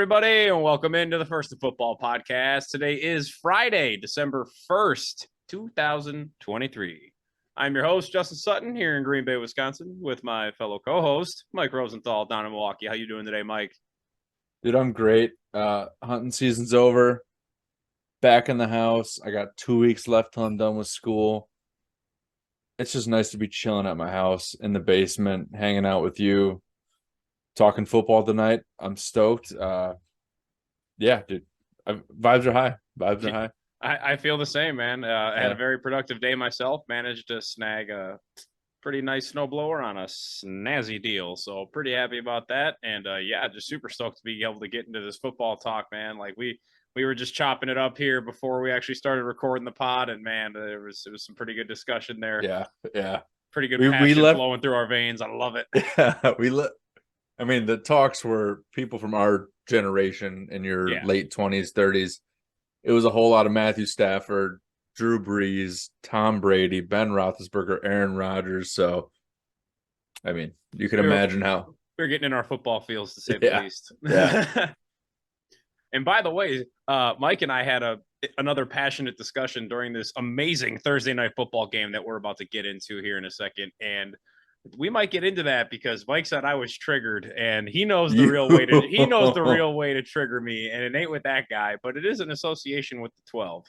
everybody, and welcome into the First of Football podcast. Today is Friday, December 1st, 2023. I'm your host, Justin Sutton, here in Green Bay, Wisconsin, with my fellow co-host, Mike Rosenthal, down in Milwaukee. How you doing today, Mike? Dude, I'm great. Hunting season's over. Back in the house. I got 2 weeks left till I'm done with school. It's just nice to be chilling at my house in the basement, hanging out with you, talking football tonight. I'm stoked. Yeah, dude. Vibes are high. Vibes are high. I feel the same, man. I had a very productive day myself. Managed to snag a pretty nice snowblower on a snazzy deal. So pretty happy about that. And yeah, just super stoked to be able to get into this football talk, man. Like we were just chopping it up here before we actually started recording the pod, and man, it was some pretty good discussion there. Yeah. Pretty good passion flowing through our veins. I love it. Yeah, I mean, the talks were people from our generation in your late 20s, 30s. It was a whole lot of Matthew Stafford, Drew Brees, Tom Brady, Ben Roethlisberger, Aaron Rodgers. So, I mean, you can imagine how we're getting in our football fields, to say the least. Yeah. And by the way, Mike and I had another passionate discussion during this amazing Thursday night football game that we're about to get into here in a second. And we might get into that because Mike said I was triggered, and he knows the real way to trigger me, and it ain't with that guy, but it is an association with the 12.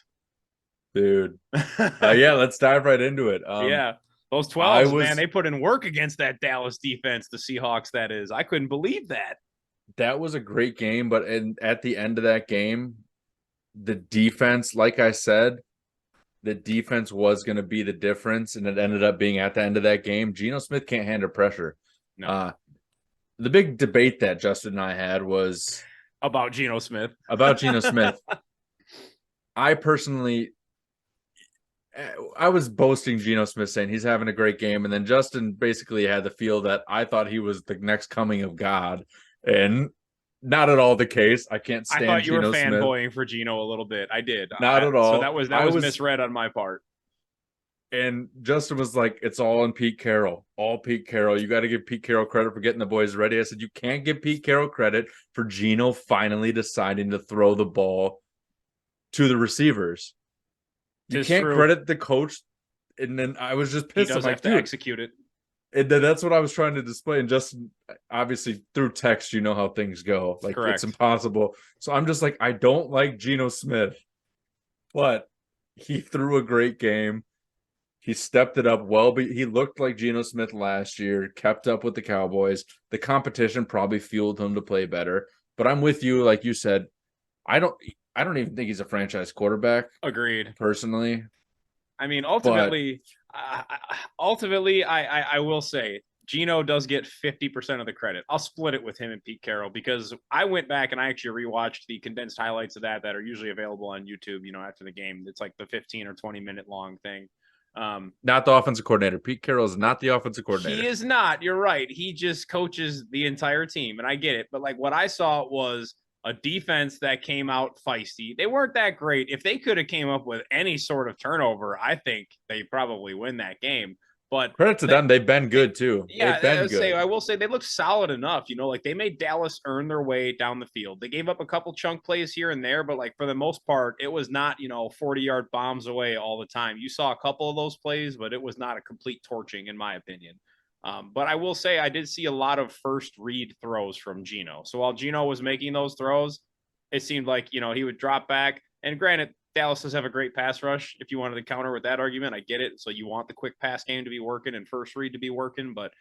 Dude. Yeah, let's dive right into it. Yeah. Those 12s, man, they put in work against that Dallas defense, the Seahawks, that is. I couldn't believe that. That was a great game, but at the end of that game, the defense, like I said, the defense was going to be the difference, and it ended up being at the end of that game. Geno Smith can't handle pressure. No. The big debate that Justin and I had was about Geno Smith. I was boasting Geno Smith, saying he's having a great game, and then Justin basically had the feel that I thought he was the next coming of God, and not at all the case. I can't stand Geno Smith. I thought you were fanboying for Geno a little bit. I did. Not at all. So that was misread on my part. And Justin was like, it's all in Pete Carroll. All Pete Carroll. You got to give Pete Carroll credit for getting the boys ready. I said, you can't give Pete Carroll credit for Geno finally deciding to throw the ball to the receivers. You can't credit the coach. And then I was just pissed. He does have to execute it. And that's what I was trying to display. And Justin, obviously, through text, you know how things go. Like, correct. It's impossible. So I'm just like, I don't like Geno Smith. But he threw a great game. He stepped it up well. But he looked like Geno Smith last year, kept up with the Cowboys. The competition probably fueled him to play better. But I'm with you, like you said. I don't even think he's a franchise quarterback. Agreed. Personally. I mean, ultimately, I will say Geno does get 50% of the credit. I'll split it with him and Pete Carroll because I went back and I actually rewatched the condensed highlights of that are usually available on YouTube, after the game. It's like the 15 or 20 minute long thing. Not the offensive coordinator. Pete Carroll is not the offensive coordinator. He is not. You're right. He just coaches the entire team, and I get it. But like what I saw was a defense that came out feisty. They weren't that great. If they could have came up with any sort of turnover, I think they probably win that game. But credit to them, they've been good too. Yeah, I will say they looked solid enough. Like they made Dallas earn their way down the field. They gave up a couple chunk plays here and there, but like for the most part, it was not 40-yard bombs away all the time. You saw a couple of those plays, but it was not a complete torching, in my opinion. But I will say I did see a lot of first read throws from Geno. So while Geno was making those throws, it seemed like, he would drop back. And granted, Dallas does have a great pass rush. If you wanted to counter with that argument, I get it. So you want the quick pass game to be working and first read to be working. But,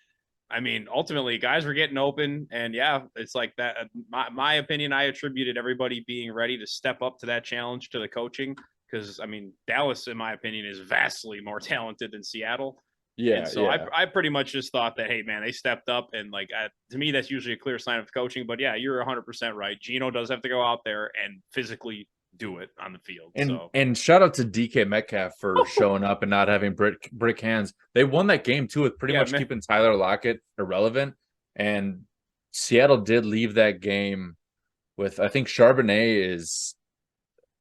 I mean, ultimately, guys were getting open. And, yeah, it's like that. My opinion, I attributed everybody being ready to step up to that challenge to the coaching. Because, I mean, Dallas, in my opinion, is vastly more talented than Seattle. Yeah. And so I pretty much just thought that, hey, man, they stepped up. And, like, to me, that's usually a clear sign of coaching. But, yeah, you're 100% right. Geno does have to go out there and physically do it on the field. And shout out to DK Metcalf for showing up and not having brick hands. They won that game, too, with pretty much keeping Tyler Lockett irrelevant. And Seattle did leave that game with, I think, Charbonnet is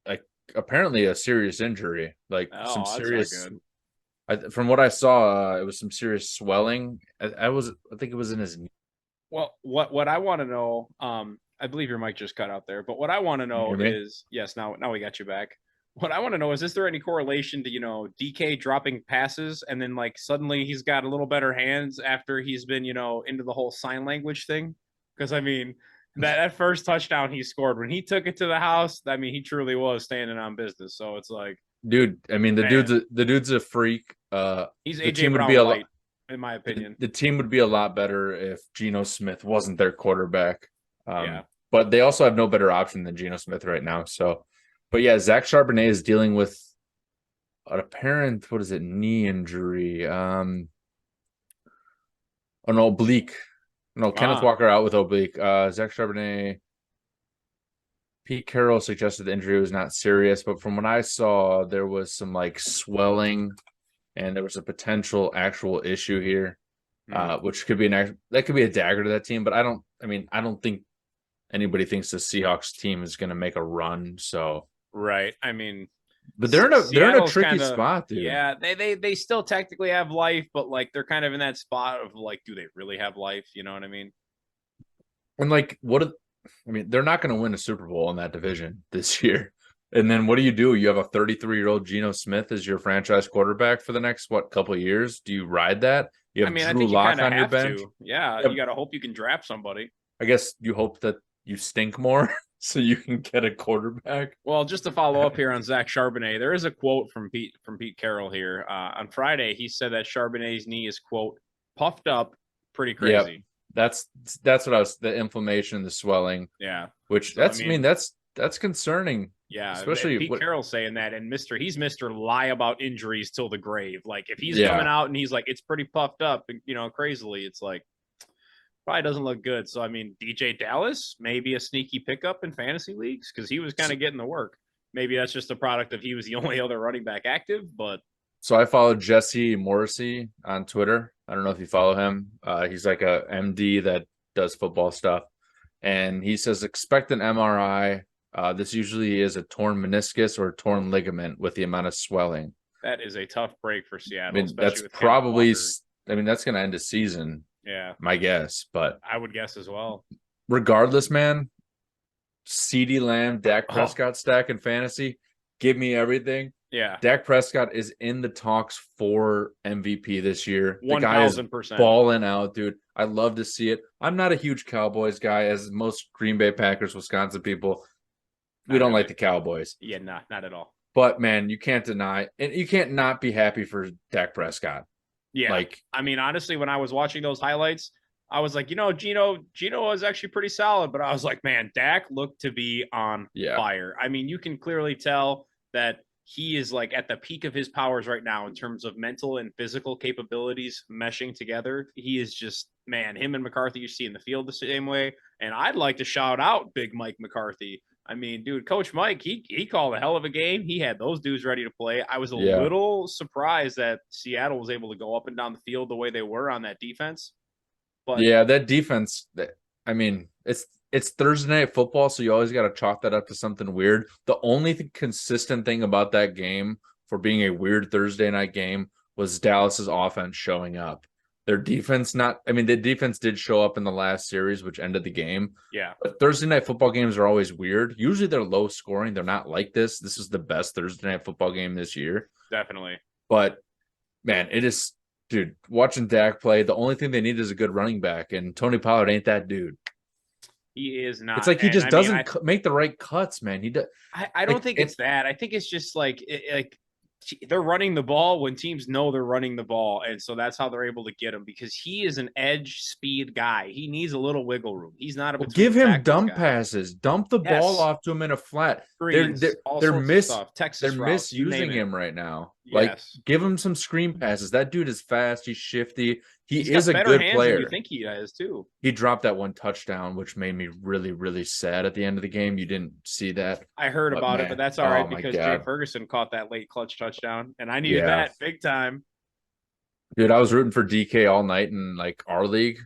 like apparently a serious injury. Like some serious... from what I saw, it was some serious swelling. I think it was in his knee. Well, what I want to know, I believe your mic just cut out there. But what I want to know is, yes, now we got you back. What I want to know is there any correlation to, DK dropping passes and then like suddenly he's got a little better hands after he's been, into the whole sign language thing? Because I mean, that first touchdown he scored when he took it to the house, I mean, he truly was standing on business. So it's like, dude, I mean, the dude's a freak. He's the AJ team Brown would be a light, in my opinion. The team would be a lot better if Geno Smith wasn't their quarterback. Yeah. But they also have no better option than Geno Smith right now. So, but yeah, Zach Charbonnet is dealing with an apparent, knee injury. An oblique. No, Kenneth Walker out with oblique. Zach Charbonnet. Pete Carroll suggested the injury was not serious, but from what I saw, there was some like swelling, and there was a potential actual issue here, which could be that could be a dagger to that team. But I don't think anybody thinks the Seahawks team is going to make a run. So right, I mean, but they're in a tricky spot, dude. Yeah, they still technically have life, but like they're kind of in that spot of like, do they really have life? You know what I mean? And like, they're not going to win a Super Bowl in that division this year. And then what do? You have a 33-year-old Geno Smith as your franchise quarterback for the next couple of years? Do you ride that? You have Drew Lock on your bench. Yeah, you got to hope you can draft somebody. I guess you hope that you stink more so you can get a quarterback. Well, just to follow up here on Zach Charbonnet, there is a quote from Pete Carroll here. On Friday, he said that Charbonnet's knee is, quote, puffed up pretty crazy. Yep. That's what the inflammation, the swelling. Yeah. Which that's concerning. Yeah. Especially Pete Carroll saying that, and he's Mr. Lie about injuries till the grave. Like if he's coming out and he's like, it's pretty puffed up, crazily, it's like, probably doesn't look good. So, I mean, DJ Dallas, maybe a sneaky pickup in fantasy leagues because he was kind of getting the work. Maybe that's just a product of he was the only other running back active, but. So I followed Jesse Morrissey on Twitter. I don't know if you follow him. He's like a MD that does football stuff. And he says, expect an MRI. This usually is a torn meniscus or a torn ligament with the amount of swelling. That is a tough break for Seattle. I mean, that's probably, that's going to end the season. Yeah. My guess, but I would guess as well. Regardless, man, CeeDee Lamb, Dak Prescott stack in fantasy, give me everything. Yeah. Dak Prescott is in the talks for MVP this year. 1,000%. Balling out, dude. I love to see it. I'm not a huge Cowboys guy, as most Green Bay Packers, Wisconsin people. We don't like the Cowboys. Yeah, not at all. But, man, you can't deny, and you can't not be happy for Dak Prescott. Yeah, I mean, honestly, when I was watching those highlights, I was like, Geno was actually pretty solid, but I was like, man, Dak looked to be on fire. I mean, you can clearly tell that he is like at the peak of his powers right now in terms of mental and physical capabilities meshing together. He is just, man, him and McCarthy, you see in the field the same way. And I'd like to shout out Big Mike McCarthy. I mean, dude, Coach Mike, he called a hell of a game. He had those dudes ready to play. I was a little surprised that Seattle was able to go up and down the field the way they were on that defense. But yeah, that defense, I mean, it's Thursday Night Football, so you always got to chalk that up to something weird. The only consistent thing about that game for being a weird Thursday night game was Dallas's offense showing up. Their defense the defense did show up in the last series, which ended the game. Yeah. But Thursday Night Football games are always weird. Usually they're low scoring. They're not like this. This is the best Thursday Night Football game this year. Definitely. But, man, it is, dude, watching Dak play, the only thing they need is a good running back, and Tony Pollard ain't that dude. He is not. It's like he just doesn't make the right cuts, man. He does. I don't think it's that. I think it's just like they're running the ball when teams know they're running the ball, and so that's how they're able to get him because he is an edge speed guy. He needs a little wiggle room. He's not a give him dump passes, dump the ball off to him in a flat. Screens, they're routes, misusing him right now. Like give him some screen passes. That dude is fast. He's shifty. He's is a good player. You think he is too. He dropped that one touchdown, which made me really, really sad at the end of the game. You didn't see that. I heard about it, but that's all right because Jay Ferguson caught that late clutch touchdown, and I needed that big time. Dude, I was rooting for DK all night in like our league,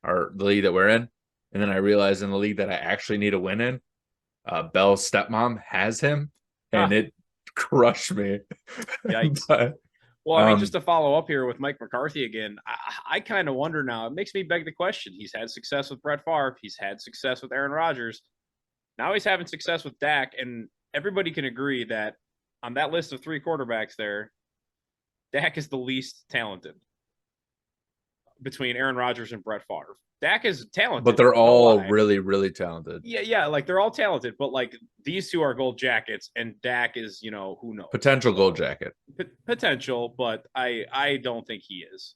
or the league that we're in, and then I realized in the league that I actually need a win in, Bell's stepmom has him, and it crushed me. Yikes. Well, I mean, just to follow up here with Mike McCarthy again, I kind of wonder now. It makes me beg the question. He's had success with Brett Favre. He's had success with Aaron Rodgers. Now he's having success with Dak, and everybody can agree that on that list of 3 quarterbacks there, Dak is the least talented between Aaron Rodgers and Brett Favre. Dak is talented, but they're all really, really talented. Yeah, like they're all talented, but like these 2 are gold jackets, and Dak is, who knows? Potential gold jacket. Potential, but I don't think he is.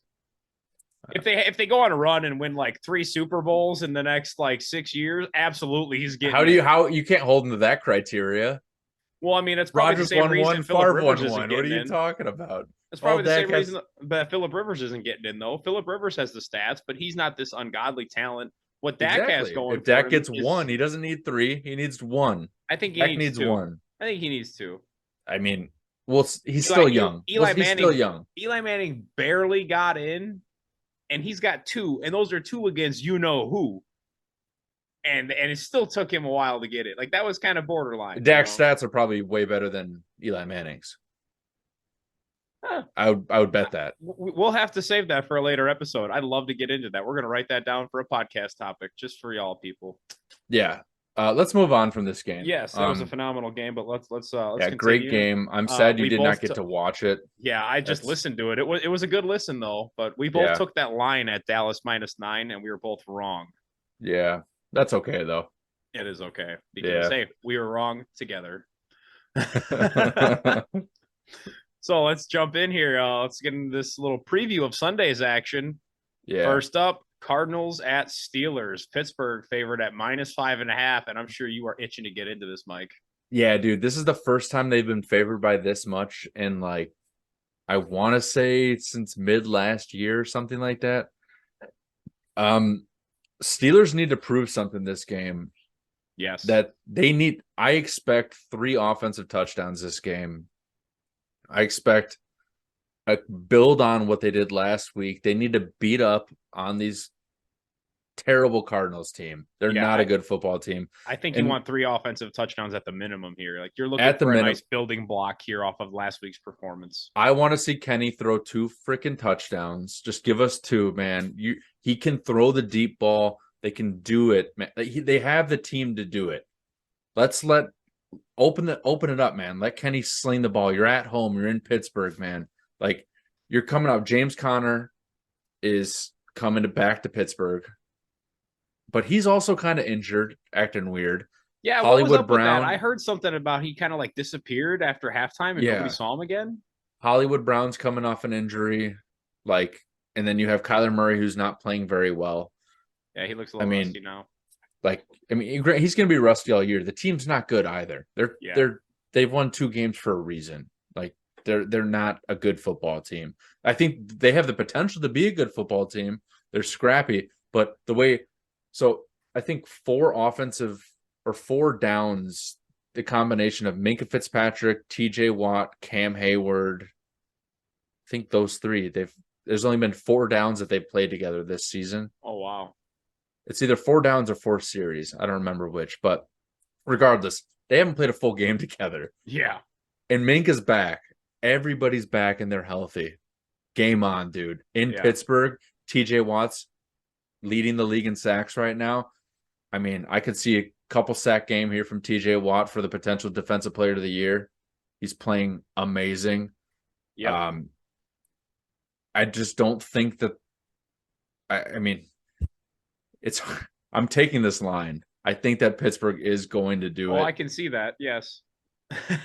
If they go on a run and win like 3 Super Bowls in the next like 6 years, absolutely he's getting. How you can't hold him to that criteria? Well, I mean, it's probably the same reason Philip Rivers isn't getting in. What are you talking about? That's probably the same reason that Philip Rivers isn't getting in, though. Philip Rivers has the stats, but he's not this ungodly talent. What Dak has going, if Dak gets 1, he doesn't need 3. He needs 1. I think he needs 2. 1. I think he needs 2. I mean, well, he's still young. He's still young. Eli Manning barely got in, and he's got 2, and those are 2 against who. And it still took him a while to get it. Like, that was kind of borderline. Dak's stats are probably way better than Eli Manning's. Huh. I would bet that. We'll have to save that for a later episode. I'd love to get into that. We're going to write that down for a podcast topic just for y'all people. Yeah. Let's move on from this game. Yes, that was a phenomenal game, but let's continue. Great game. I'm sad you did not get to watch it. Yeah, I just listened to it. It was a good listen though, but we both took that line at Dallas -9 and we were both wrong. Yeah. That's okay though. It is okay because hey, we were wrong together. So let's jump in here. Let's get into this little preview of Sunday's action. Yeah. First up, Cardinals at Steelers. Pittsburgh favored at -5.5, and I'm sure you are itching to get into this, Mike. Yeah, dude. This is the first time they've been favored by this much in like, I want to say since mid last year or something like that. Steelers need to prove something this game. Yes. That they need. I expect 3 offensive touchdowns this game. I expect a build on what they did last week. They need to beat up on these terrible Cardinals team. They're not a good football team. I think you want 3 offensive touchdowns at the minimum here. Like you're looking for a nice building block here off of last week's performance. I want to see Kenny throw 2 freaking touchdowns. Just give us 2, man. He can throw the deep ball. They can do it, man. They have the team to do it. Let's open it up, man. Let Kenny sling the ball. You're at home. You're in Pittsburgh, man. Like you're coming out. James Conner is coming back to Pittsburgh, but he's also kind of injured, acting weird. Yeah, Hollywood Brown. I heard something about he kind of like disappeared after halftime and nobody saw him again. Hollywood Brown's coming off an injury, and then you have Kyler Murray who's not playing very well. Yeah, he looks a little rusty now. He's going to be rusty all year. The team's not good either. They've won 2 games for a reason. Like they're not a good football team. I think they have the potential to be a good football team. They're scrappy, but I think 4 downs, the combination of Minkah Fitzpatrick, TJ Watt, Cam Hayward. I think those 3, there's only been 4 downs that they've played together this season. Oh, wow. It's either 4 downs or 4 series. I don't remember which, but regardless, they haven't played a full game together. Yeah. And Minkah's back. Everybody's back and they're healthy. Game on, dude. In Pittsburgh, TJ Watt's leading the league in sacks right now. I mean, I could see a couple sack game here from TJ Watt for the potential defensive player of the year. He's playing amazing. Yeah. I just don't think that I'm taking this line. I think that Pittsburgh is going to do it. Oh, I can see that. Yes.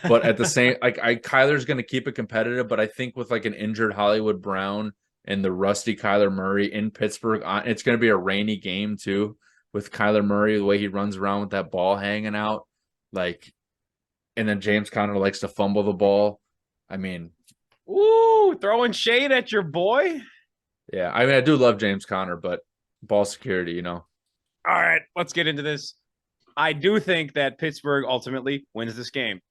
But at the same, Kyler's going to keep it competitive, but I think with an injured Hollywood Brown and the rusty Kyler Murray in Pittsburgh, it's going to be a rainy game too with Kyler Murray, the way he runs around with that ball hanging out. And then James Conner likes to fumble the ball. I mean, ooh, throwing shade at your boy. Yeah. I mean, I do love James Conner, but ball security, All right, let's get into this. I do think that Pittsburgh ultimately wins this game.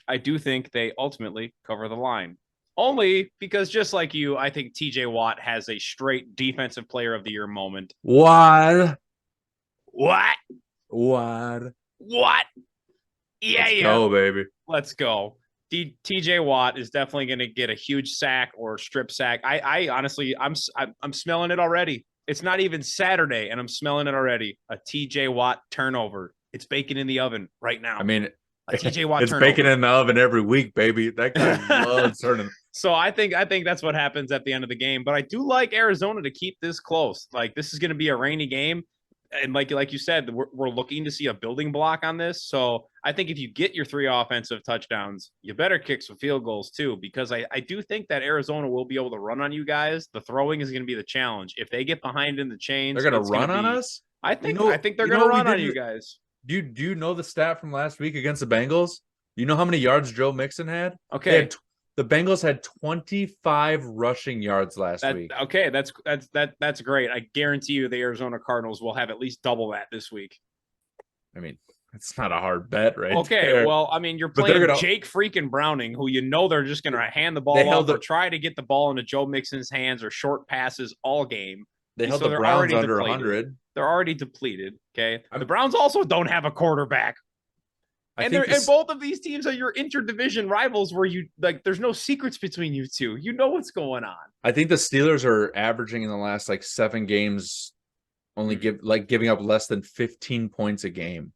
I do think they ultimately cover the line. Only because just like you, I think TJ Watt has a straight defensive player of the year moment. What? Yeah, Let's go, baby. Let's go. TJ Watt is definitely going to get a huge sack or strip sack. I honestly, I'm smelling it already. It's not even Saturday, and I'm smelling it already. A TJ Watt turnover. It's baking in the oven right now. I mean, a TJ Watt it's turnover. baking in the oven every week, baby. That guy loves turning. So I think that's what happens at the end of the game. But I do like Arizona to keep this close. Like, this is going to be a rainy game. And like you said, we're looking to see a building block on this. So I think if you get your 3 offensive touchdowns, you better kick some field goals too, because I do think that Arizona will be able to run on you guys. The throwing is going to be the challenge. If they get behind in the chains, they're going to run on us. I think they're going to run on you guys. Do you know the stat from last week against the Bengals? You know how many yards Joe Mixon had? Okay. The Bengals had 25 rushing yards last week. Okay, that's great. I guarantee you the Arizona Cardinals will have at least double that this week. I mean, it's not a hard bet, right? Okay, there. Well, I mean, you're playing Jake freaking Browning, who they're just going to hand the ball off or try to get the ball into Joe Mixon's hands or short passes all game. They held the Browns under 100. They're already depleted, okay? The Browns also don't have a quarterback. And both of these teams are your interdivision rivals where there's no secrets between you two. You know what's going on. I think the Steelers are averaging in the last 7 games only giving up less than 15 points a game.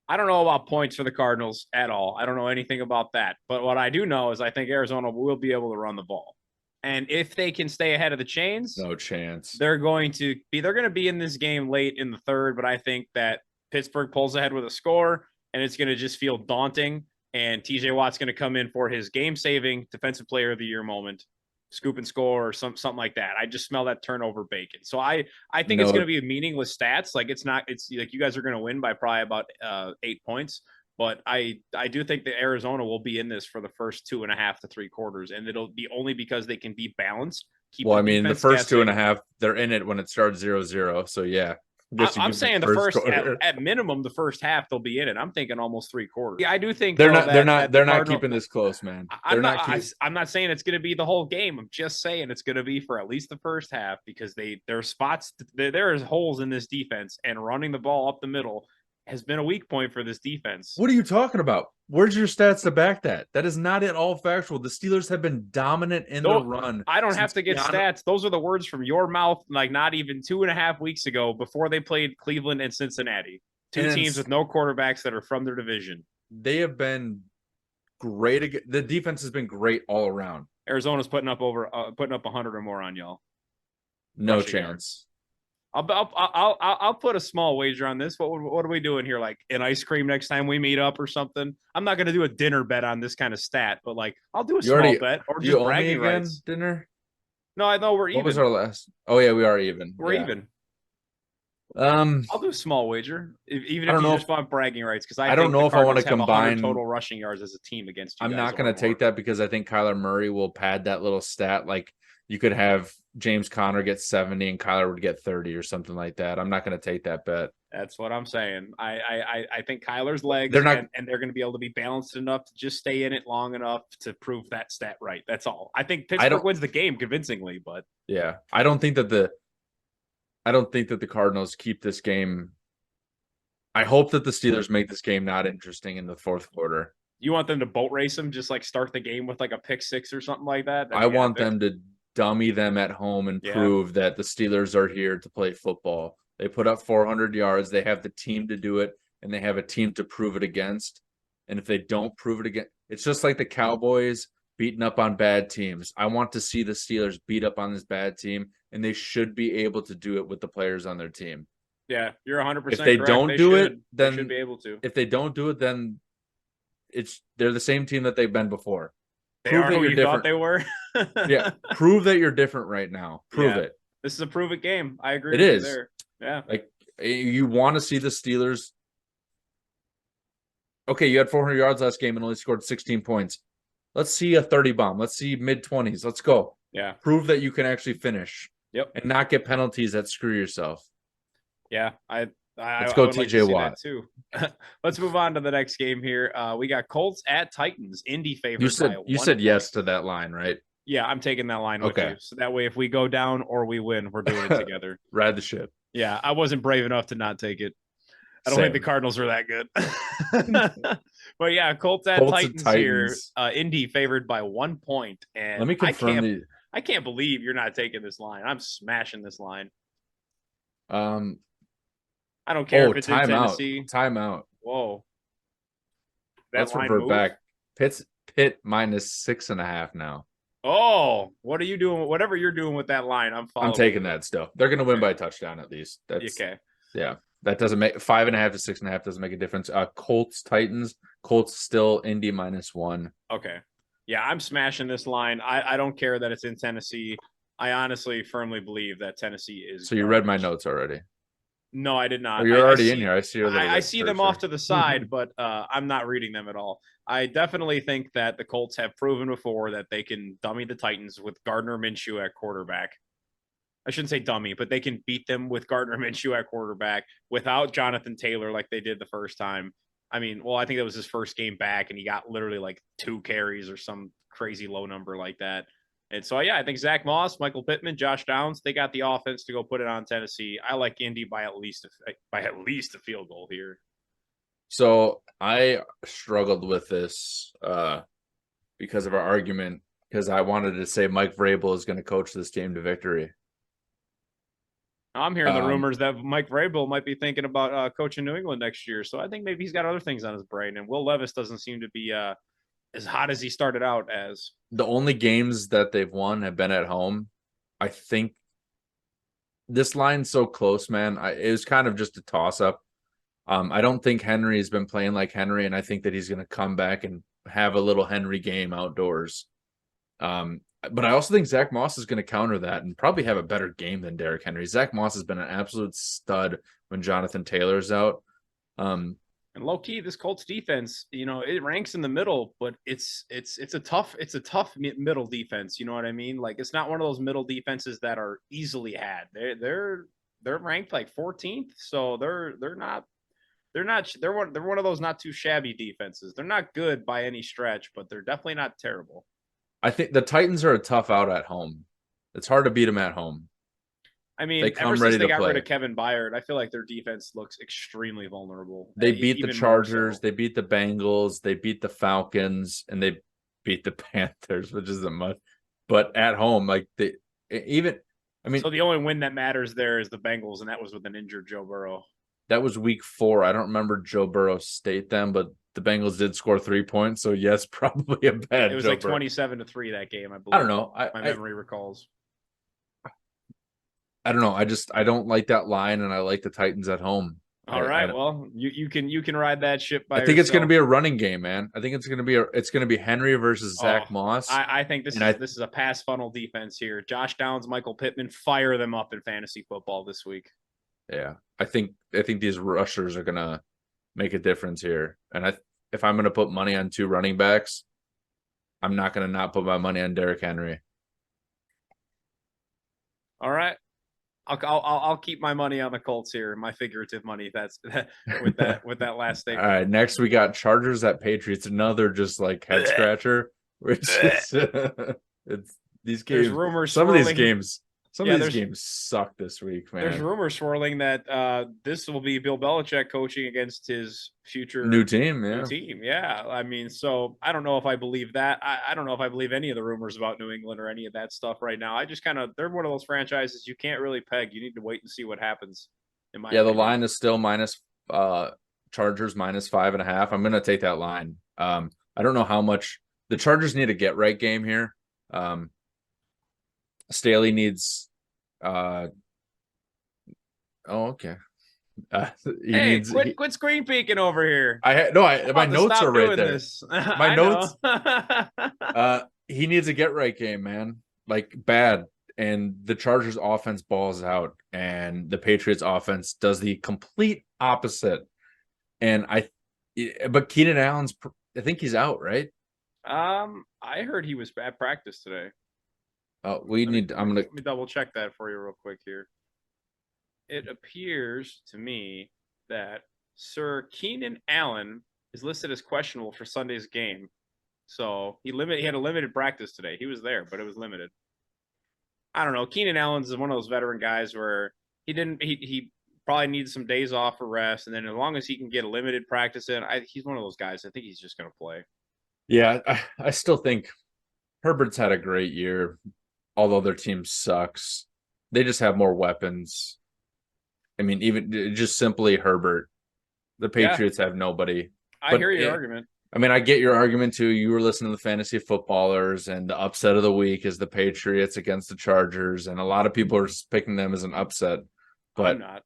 I don't know about points for the Cardinals at all. I don't know anything about that. But what I do know is I think Arizona will be able to run the ball. And if they can stay ahead of the chains, no chance. They're going to be in this game late in the third, but I think that Pittsburgh pulls ahead with a score. And it's going to just feel daunting. And TJ Watt's going to come in for his game-saving Defensive Player of the Year moment, scoop and score or something like that. I just smell that turnover bacon. So I think it's going to be meaningless stats. It's like you guys are going to win by probably about 8 points. But I do think that Arizona will be in this for the first 2.5 to 3 quarters. And it'll be only because they can be balanced. The first 2.5, they're in it when it starts 0-0. So, yeah. I'm saying the first at minimum the first half they'll be in it. I'm thinking almost 3 quarters. Yeah, I do think they're not keeping this close, man. I'm not saying it's going to be the whole game. I'm just saying it's going to be for at least the first half because there is holes in this defense, and running the ball up the middle has been a weak point for this defense. What are you talking about? Where's your stats to back that? That is not at all factual. The Steelers have been dominant in the run. I don't have to get stats. Those are the words from your mouth, not even 2.5 weeks ago before they played Cleveland and Cincinnati. Two teams with no quarterbacks that are from their division. They have been great. The defense has been great all around. Arizona's putting up 100 or more on y'all. No chance. I'll put a small wager on this. What are we doing here? Like an ice cream next time we meet up or something? I'm not going to do a dinner bet on this kind of stat, but I'll do a small bet or just bragging rights. Dinner? No, I know we're even. What was our last? Oh yeah, we are even. We're even. I'll do a small wager, even if you just want bragging rights, because I don't know if I want to combine total rushing yards as a team against you. I'm not going to take that because I think Kyler Murray will pad that little stat. Like you could have James Conner get 70 and Kyler would get 30 or something like that. I'm not going to take that bet. That's what I'm saying. I think Kyler's legs and they're going to be able to be balanced enough to just stay in it long enough to prove that stat right. That's all. I think Pittsburgh wins the game convincingly, but yeah, I don't think that the Cardinals keep this game. I hope that the Steelers make this game not interesting in the fourth quarter. You want them to boat race them, just start the game with a pick six or something like that? I want them to dummy them at home and prove that the Steelers are here to play football. They put up 400 yards. They have the team to do it, and they have a team to prove it against. And if they don't prove it again, it's just like the Cowboys beating up on bad teams. I want to see the Steelers beat up on this bad team, and they should be able to do it with the players on their team. Yeah, you're 100% correct. If they don't do it, then they should be able to. If they don't do it, then they're the same team that they've been before. They are who you thought they were. Yeah, prove that you're different right now. Prove it. This is a prove it game. I agree. It is. There. Yeah. You want to see the Steelers. Okay, you had 400 yards last game and only scored 16 points. Let's see a 30 bomb. Let's see mid-20s. Let's go. Yeah. Prove that you can actually finish. Yep. And not get penalties that screw yourself. Yeah, let's go TJ Watt too. Let's move on to the next game here. We got Colts at Titans. Indy favorite. You said yes to that line, right? Yeah, I'm taking that line with you. So that way, if we go down or we win, we're doing it together. Ride the ship. Yeah, I wasn't brave enough to not take it. I don't think the Cardinals are that good. But yeah, Colts at Titans here. Indy favored by 1 point. And let me confirm I can't believe you're not taking this line. I'm smashing this line. I don't care if it's in Tennessee. Timeout. Whoa. Let's revert back. Pitt minus 6.5 now. Oh, what are you doing? Whatever you're doing with that line, I'm taking that still. They're going to win by a touchdown at least. That's okay. Yeah, that doesn't make 5.5 to 6.5 doesn't make a difference. Colts Titans. Colts still Indy -1. Okay. Yeah, I'm smashing this line. I don't care that it's in Tennessee. I honestly firmly believe that Tennessee is. So you read my notes already? No, I did not. Oh, you're already in here. I see your little I see them off to the side, but I'm not reading them at all. I definitely think that the Colts have proven before that they can dummy the Titans with Gardner Minshew at quarterback. I shouldn't say dummy, but they can beat them with Gardner Minshew at quarterback without Jonathan Taylor like they did the first time. I mean, well, I think that was his first game back, and he got literally like 2 carries or some crazy low number like that. And so, yeah, I think Zach Moss, Michael Pittman, Josh Downs, they got the offense to go put it on Tennessee. I like Indy by at least a field goal here. So I struggled with this because of our argument, because I wanted to say Mike Vrabel is going to coach this team to victory. I'm hearing the rumors that Mike Vrabel might be thinking about coaching New England next year. So I think maybe he's got other things on his brain. And Will Levis doesn't seem to be as hot as he started out as. The only games that they've won have been at home. I think this line's so close, man. It was kind of just a toss-up. I don't think Henry's been playing like Henry, and I think that he's going to come back and have a little Henry game outdoors. But I also think Zach Moss is going to counter that and probably have a better game than Derrick Henry. Zach Moss has been an absolute stud when Jonathan Taylor's out. And low key, this Colts defense, it ranks in the middle, but it's a tough middle defense. You know what I mean? Like, it's not one of those middle defenses that are easily had. They're ranked like 14th, so they're one of those not too shabby defenses. They're not good by any stretch, but they're definitely not terrible. I think the Titans are a tough out at home. It's hard to beat them at home. I mean, ever since they got rid of Kevin Byard, I feel like their defense looks extremely vulnerable. They beat the Chargers, they beat the Bengals, they beat the Falcons, and they beat the Panthers, which isn't much. But at home, so the only win that matters there is the Bengals, and that was with an injured Joe Burrow. That was week 4. I don't remember Joe Burrow state them, but the Bengals did score 3 points. So yes, probably a bad. It was like 27-3 that game, I believe. I don't know. My memory recalls. I don't know. I don't like that line, and I like the Titans at home. All right. Well, you can ride that ship by. I think it's going to be a running game, man. I think it's going to be Henry versus Zach Moss. I think this is a pass funnel defense here. Josh Downs, Michael Pittman, fire them up in fantasy football this week. Yeah, I think these rushers are going to make a difference here. And if I'm going to put money on 2 running backs, I'm not going to not put my money on Derrick Henry. All right. I'll keep my money on the Colts here, my figurative money. That's with that last statement. All right, next we got Chargers at Patriots, another just like head scratcher. Which is it's these games. There's rumors. Some of these games suck this week, man. There's rumors swirling that this will be Bill Belichick coaching against his future new team. Yeah. I mean, so I don't know if I believe that. I don't know if I believe any of the rumors about New England or any of that stuff right now. I just they're one of those franchises you can't really peg. You need to wait and see what happens. The line is still Chargers -5.5. I'm gonna take that line. I don't know how much the Chargers need a get right game here. Staley needs okay. Quit screen peeking over here. My notes are right there. My notes. Know. He needs a get right game, man. Like bad. And the Chargers offense balls out, and the Patriots offense does the complete opposite. And but Keenan Allen's, I think he's out, right? I heard he was at practice today. Let me double check that for you real quick here. It appears to me that Sir Keenan Allen is listed as questionable for Sunday's game. So he had a limited practice today. He was there, but it was limited. I don't know. Keenan Allen's is one of those veteran guys where he probably needs some days off for rest, and then as long as he can get a limited practice in, he's one of those guys. I think he's just going to play. Yeah, I still think Herbert's had a great year, although their team sucks. They just have more weapons. I mean, even just simply Herbert. The Patriots have nobody. I hear your argument. I mean, I get your argument too. You were listening to the fantasy footballers, and the upset of the week is the Patriots against the Chargers, and a lot of people are picking them as an upset. But I'm not.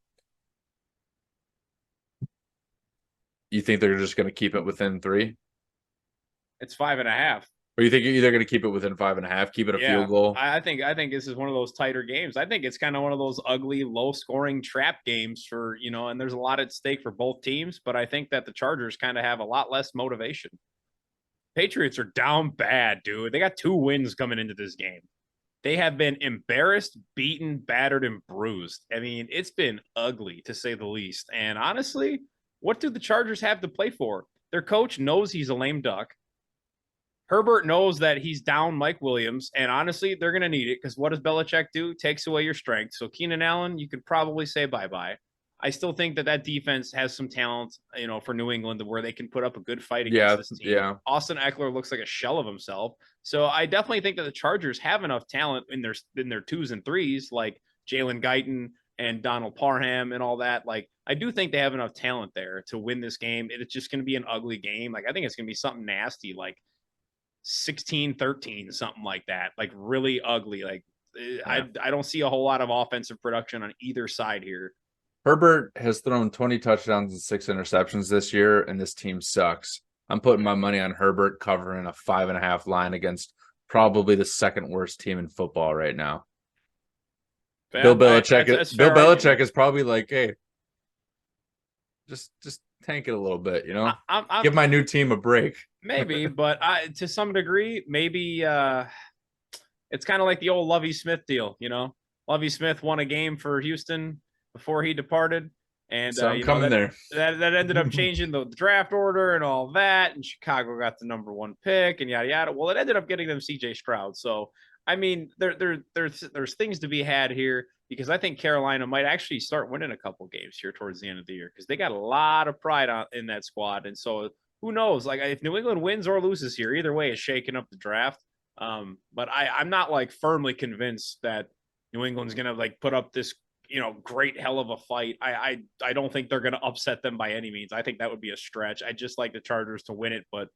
You think they're just going to keep it within 3? It's 5.5. Or you think you're either going to keep it within 5.5, keep it a field goal? I think this is one of those tighter games. I think it's kind of one of those ugly, low-scoring trap games for, and there's a lot at stake for both teams, but I think that the Chargers kind of have a lot less motivation. Patriots are down bad, dude. They got 2 wins coming into this game. They have been embarrassed, beaten, battered, and bruised. I mean, it's been ugly, to say the least. And honestly, what do the Chargers have to play for? Their coach knows he's a lame duck. Herbert knows that he's down Mike Williams, and honestly, they're going to need it because what does Belichick do? Takes away your strength. So Keenan Allen, you could probably say bye-bye. I still think that defense has some talent, for New England where they can put up a good fight against this team. Yeah. Austin Eckler looks like a shell of himself. So I definitely think that the Chargers have enough talent in their 2s and 3s, like Jalen Guyton and Donald Parham and all that. Like, I do think they have enough talent there to win this game. It's just going to be an ugly game. Like, I think it's going to be something nasty, like 16-13, something like that, like really ugly. Like I don't see a whole lot of offensive production on either side here. Herbert has thrown 20 touchdowns and 6 interceptions this year, and this team sucks. I'm putting my money on Herbert covering a 5.5 line against probably the second worst team in football right now. Bill Belichick is probably like, hey, just tank it a little bit, give my new team a break. Maybe, but to some degree, maybe it's kind of like the old Lovie Smith deal. Lovie Smith won a game for Houston before he departed, and so I'm coming there. That ended up changing the draft order and all that, and Chicago got the number 1 pick and yada yada. Well, it ended up getting them C.J. Stroud. So I mean, there's things to be had here because I think Carolina might actually start winning a couple games here towards the end of the year because they got a lot of pride in that squad, and so who knows? Like if New England wins or loses here, either way is shaking up the draft. But I'm not like firmly convinced that New England's gonna like put up this great hell of a fight. I don't think they're gonna upset them by any means. I think that would be a stretch. I just like the Chargers to win it, but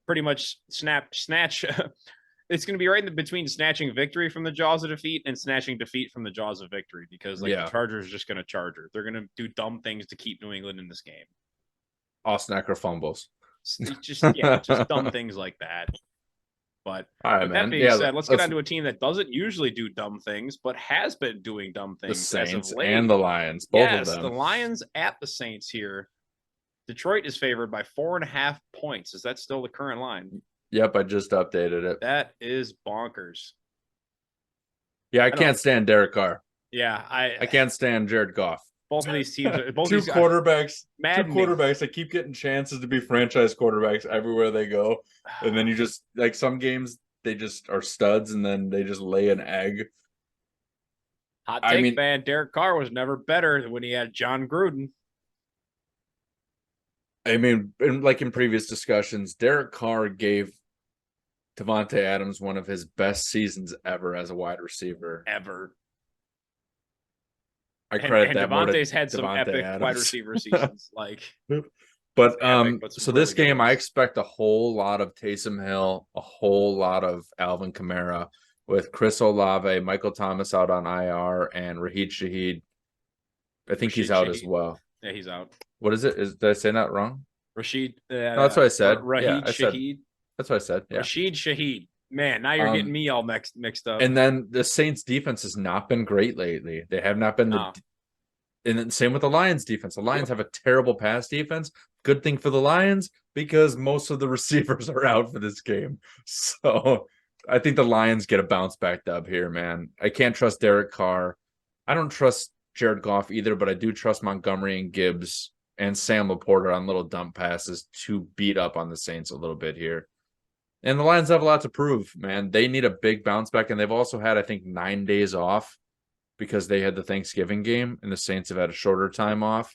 pretty much snatch. It's going to be right in between snatching victory from the jaws of defeat and snatching defeat from the jaws of victory because the Chargers are just going to charger. They're going to do dumb things to keep New England in this game. Austin Eckler fumbles. Just dumb things like that. But with that being said, let's get on to a team that doesn't usually do dumb things, but has been doing dumb things. The Saints and the Lions, both of them. The Lions at the Saints here. Detroit is favored by 4.5 points. Is that still the current line? Yep, I just updated it. That is bonkers. Yeah, I can't stand Derek Carr. Yeah, I can't stand Jared Goff. Both of these teams, two quarterbacks that keep getting chances to be franchise quarterbacks everywhere they go, and then you just like some games they just are studs, and then they just lay an egg. Hot take, man. Derek Carr was never better than when he had John Gruden. I mean, like in previous discussions, Derek Carr gave Davante Adams one of his best seasons ever as a wide receiver. Ever. I credit that more to Davante's had some Davante epic Adams. wide receiver seasons. But so this game, I expect a whole lot of Taysom Hill, a whole lot of Alvin Kamara, with Chris Olave, Michael Thomas out on IR, and Raheem Shaheed. I think he's out as well. Yeah, he's out. What is it? Did I say that wrong? Rashid. No, that's what I said. Raheem Shaheed. That's what I said. Yeah. Rashid Shaheed. Man, now you're getting me all mixed up. And then the Saints defense has not been great lately. They have not been. And then same with the Lions defense. The Lions have a terrible pass defense. Good thing for the Lions because most of the receivers are out for this game. So I think the Lions get a bounce back dub here, man. I can't trust Derek Carr. I don't trust Jared Goff either, but I do trust Montgomery and Gibbs and Sam Laporta on little dump passes to beat up on the Saints a little bit here. And the Lions have a lot to prove, man. They need a big bounce back, and they've also had, I think, 9 days off. because they had the Thanksgiving game and the Saints have had a shorter time off.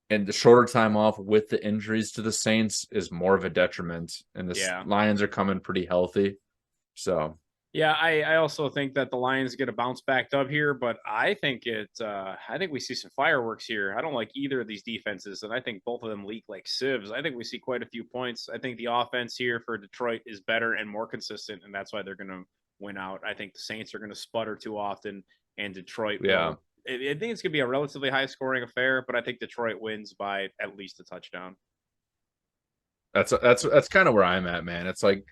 And the shorter time off with the injuries to the Saints is more of a detriment. And the Lions are coming pretty healthy. So yeah, I also think that the Lions get a bounce back up here, but I think I think we see some fireworks here. I don't like either of these defenses, and I think both of them leak like sieves. I think we see quite a few points. I think the offense here for Detroit is better and more consistent, and that's why they're going to win out. I think the Saints are going to sputter too often, and Detroit will. I think it's going to be a relatively high scoring affair, but I think Detroit wins by at least a touchdown. That's kind of where I'm at, man. It's like,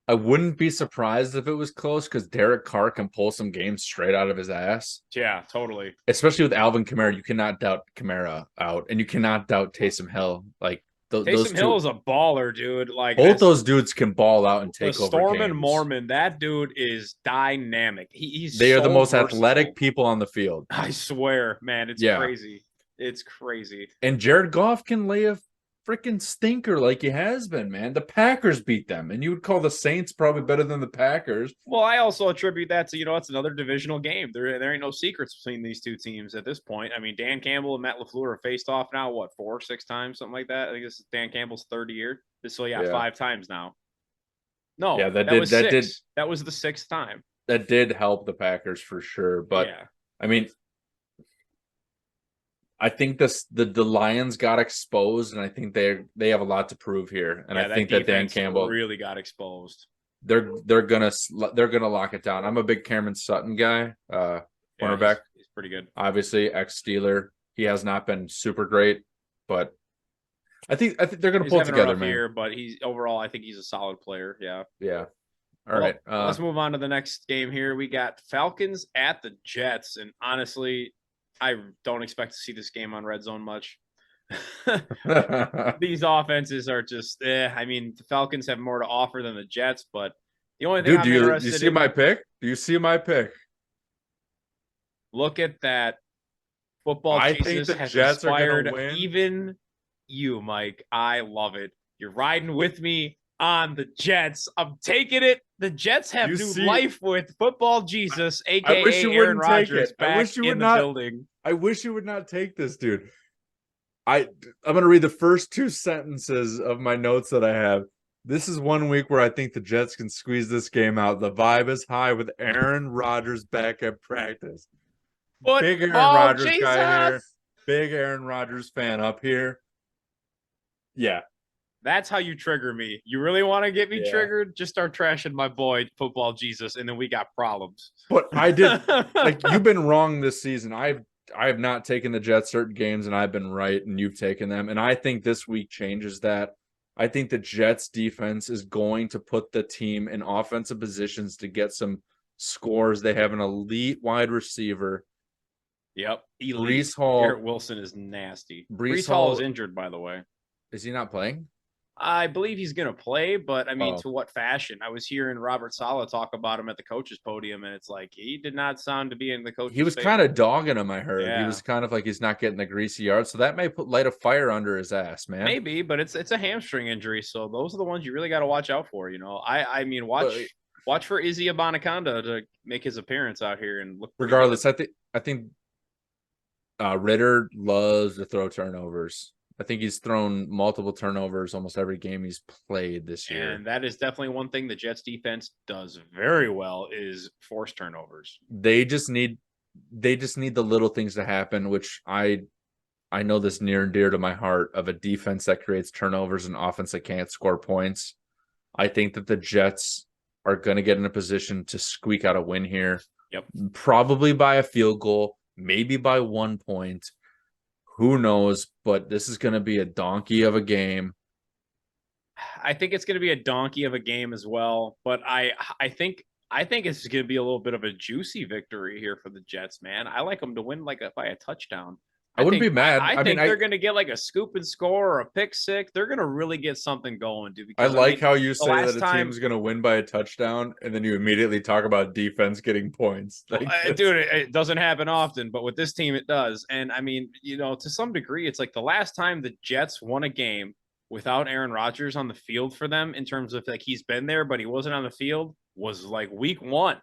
I wouldn't be surprised if it was close because Derek Carr can pull some games straight out of his ass. Yeah, totally. Especially with Alvin Kamara, you cannot doubt Kamara out, and you cannot doubt Taysom Hill. Like Taysom Hill is a baller, dude. Like both those dudes can ball out and take over Storm games. and Mormon, that dude is dynamic. They are the most athletic people on the field. I swear, man, it's crazy. It's crazy. And Jared Goff can lay a freaking stinker like he has been, man. The Packers beat them, and you would call the Saints probably better than the Packers. Well, I also attribute that to, it's another divisional game. There ain't no secrets between these two teams at this point. I mean, Dan Campbell and Matt LaFleur are faced off now, what, 4 or 6 times, something like that? I think this is Dan Campbell's third year. So, 5 times now. No, that was 6. That was the 6th time. That did help the Packers for sure, but I mean, I think the Lions got exposed, and I think they have a lot to prove here. And I think that Dan Campbell really got exposed. They're gonna lock it down. I'm a big Cameron Sutton guy, cornerback. He's pretty good. Obviously, ex-Steeler. He has not been super great, but I think they're gonna pull together, man. Here, but overall, I think he's a solid player. Yeah. Yeah. All right. Let's move on to the next game here. We got Falcons at the Jets, and honestly, I don't expect to see this game on Red Zone much. These offenses are just, I mean, the Falcons have more to offer than the Jets, but the only thing do you see my pick? Do you see my pick? Look at that. Football Jesus has Jets inspired even you, Mike. I love it. You're riding with me on the Jets. I'm taking it. The Jets have new life with football Jesus, aka Aaron Rodgers, back in the building. I wish you would not take this, dude. I'm gonna read the first 2 sentences of my notes that I have. This is one week where I think the Jets can squeeze this game out. The vibe is high with Aaron Rodgers back at practice. Big Aaron Rodgers guy here. Big Aaron Rodgers fan up here. Yeah. That's how you trigger me. You really want to get me triggered? Just start trashing my boy, football Jesus, and then we got problems. But I did, like, you've been wrong this season. I have not taken the Jets certain games, and I've been right, and you've taken them. And I think this week changes that. I think the Jets defense is going to put the team in offensive positions to get some scores. They have an elite wide receiver. Yep. Breece Hall. Garrett Wilson is nasty. Breece Hall is injured, by the way. Is he not playing? I believe he's going to play, but I mean, to what fashion? I was hearing Robert Saleh talk about him at the coach's podium, and it's like he did not sound to be in the coach's. He was kind of dogging him, I heard. Yeah. He was kind of like he's not getting the greasy yard, so that may light a fire under his ass, man. Maybe, but it's a hamstring injury, so those are the ones you really got to watch out for. I mean, watch for Izzy Abanikanda to make his appearance out here and look. Regardless, I think Ritter loves to throw turnovers. I think he's thrown multiple turnovers almost every game he's played this year. And that is definitely one thing the Jets defense does very well is force turnovers. They just need the little things to happen, which I know this near and dear to my heart, of a defense that creates turnovers and offense that can't score points. I think that the Jets are going to get in a position to squeak out a win here. Yep. Probably by a field goal, maybe by 1 point. Who knows? But this is going to be a donkey of a game. I think it's going to be a donkey of a game as well. But I think it's going to be a little bit of a juicy victory here for the Jets, man. I like them to win by a touchdown. I wouldn't be mad. I think they're going to get like a scoop and score or a pick six. They're going to really get something going, dude. I like how you say that a team's going to win by a touchdown, and then you immediately talk about defense getting points. Dude, it doesn't happen often, but with this team, it does. And I mean, to some degree, it's like the last time the Jets won a game without Aaron Rodgers on the field for them, in terms of like he's been there, but he wasn't on the field, was like week 1.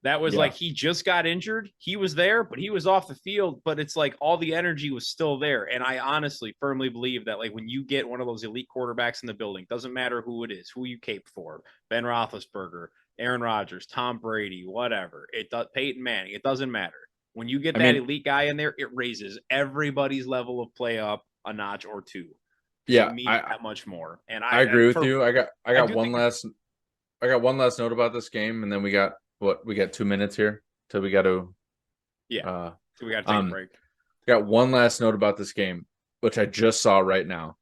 That was like he just got injured. He was there, but he was off the field. But it's like all the energy was still there. And I honestly firmly believe that like when you get one of those elite quarterbacks in the building, doesn't matter who it is, who you cape for, Ben Roethlisberger, Aaron Rodgers, Tom Brady, whatever, it does, Peyton Manning, it doesn't matter. When you get that elite guy in there, it raises everybody's level of play up a notch or two. Yeah, that much more. And I agree with you. I got one last note about this game, and then we got 2 minutes here till we got to so we got to take a break. Got one last note about this game, which I just saw right now.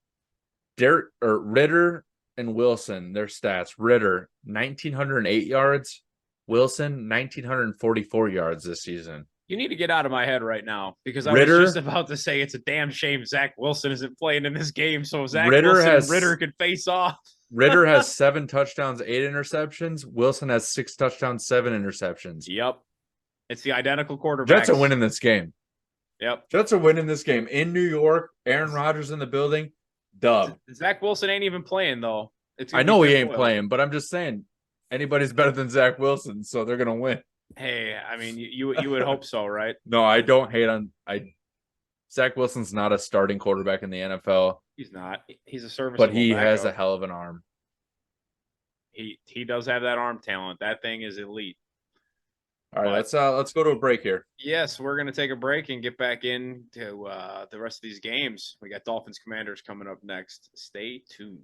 Ritter and Wilson, their stats. Ritter 1,908 yards, Wilson 1,944 yards this season. You need to get out of my head right now because I was just about to say it's a damn shame Zach Wilson isn't playing in this game, so Ritter could face off. Ritter has 7 touchdowns, 8 interceptions. Wilson has 6 touchdowns, 7 interceptions. Yep. It's the identical quarterbacks. Jets are winning this game. Yep. Jets are winning this game. In New York, Aaron Rodgers in the building. Dub. Zach Wilson ain't even playing, though. I know he ain't playing, but I'm just saying anybody's better than Zach Wilson, so they're going to win. Hey, I mean, you would hope so, right? No, I don't hate on Zach Wilson's not a starting quarterback in the NFL. He's not. He's a serviceable but he has a hell of an arm. He does have that arm talent. That thing is elite. All right, let's go to a break here. Yes, we're going to take a break and get back into the rest of these games. We got Dolphins Commanders coming up next. Stay tuned.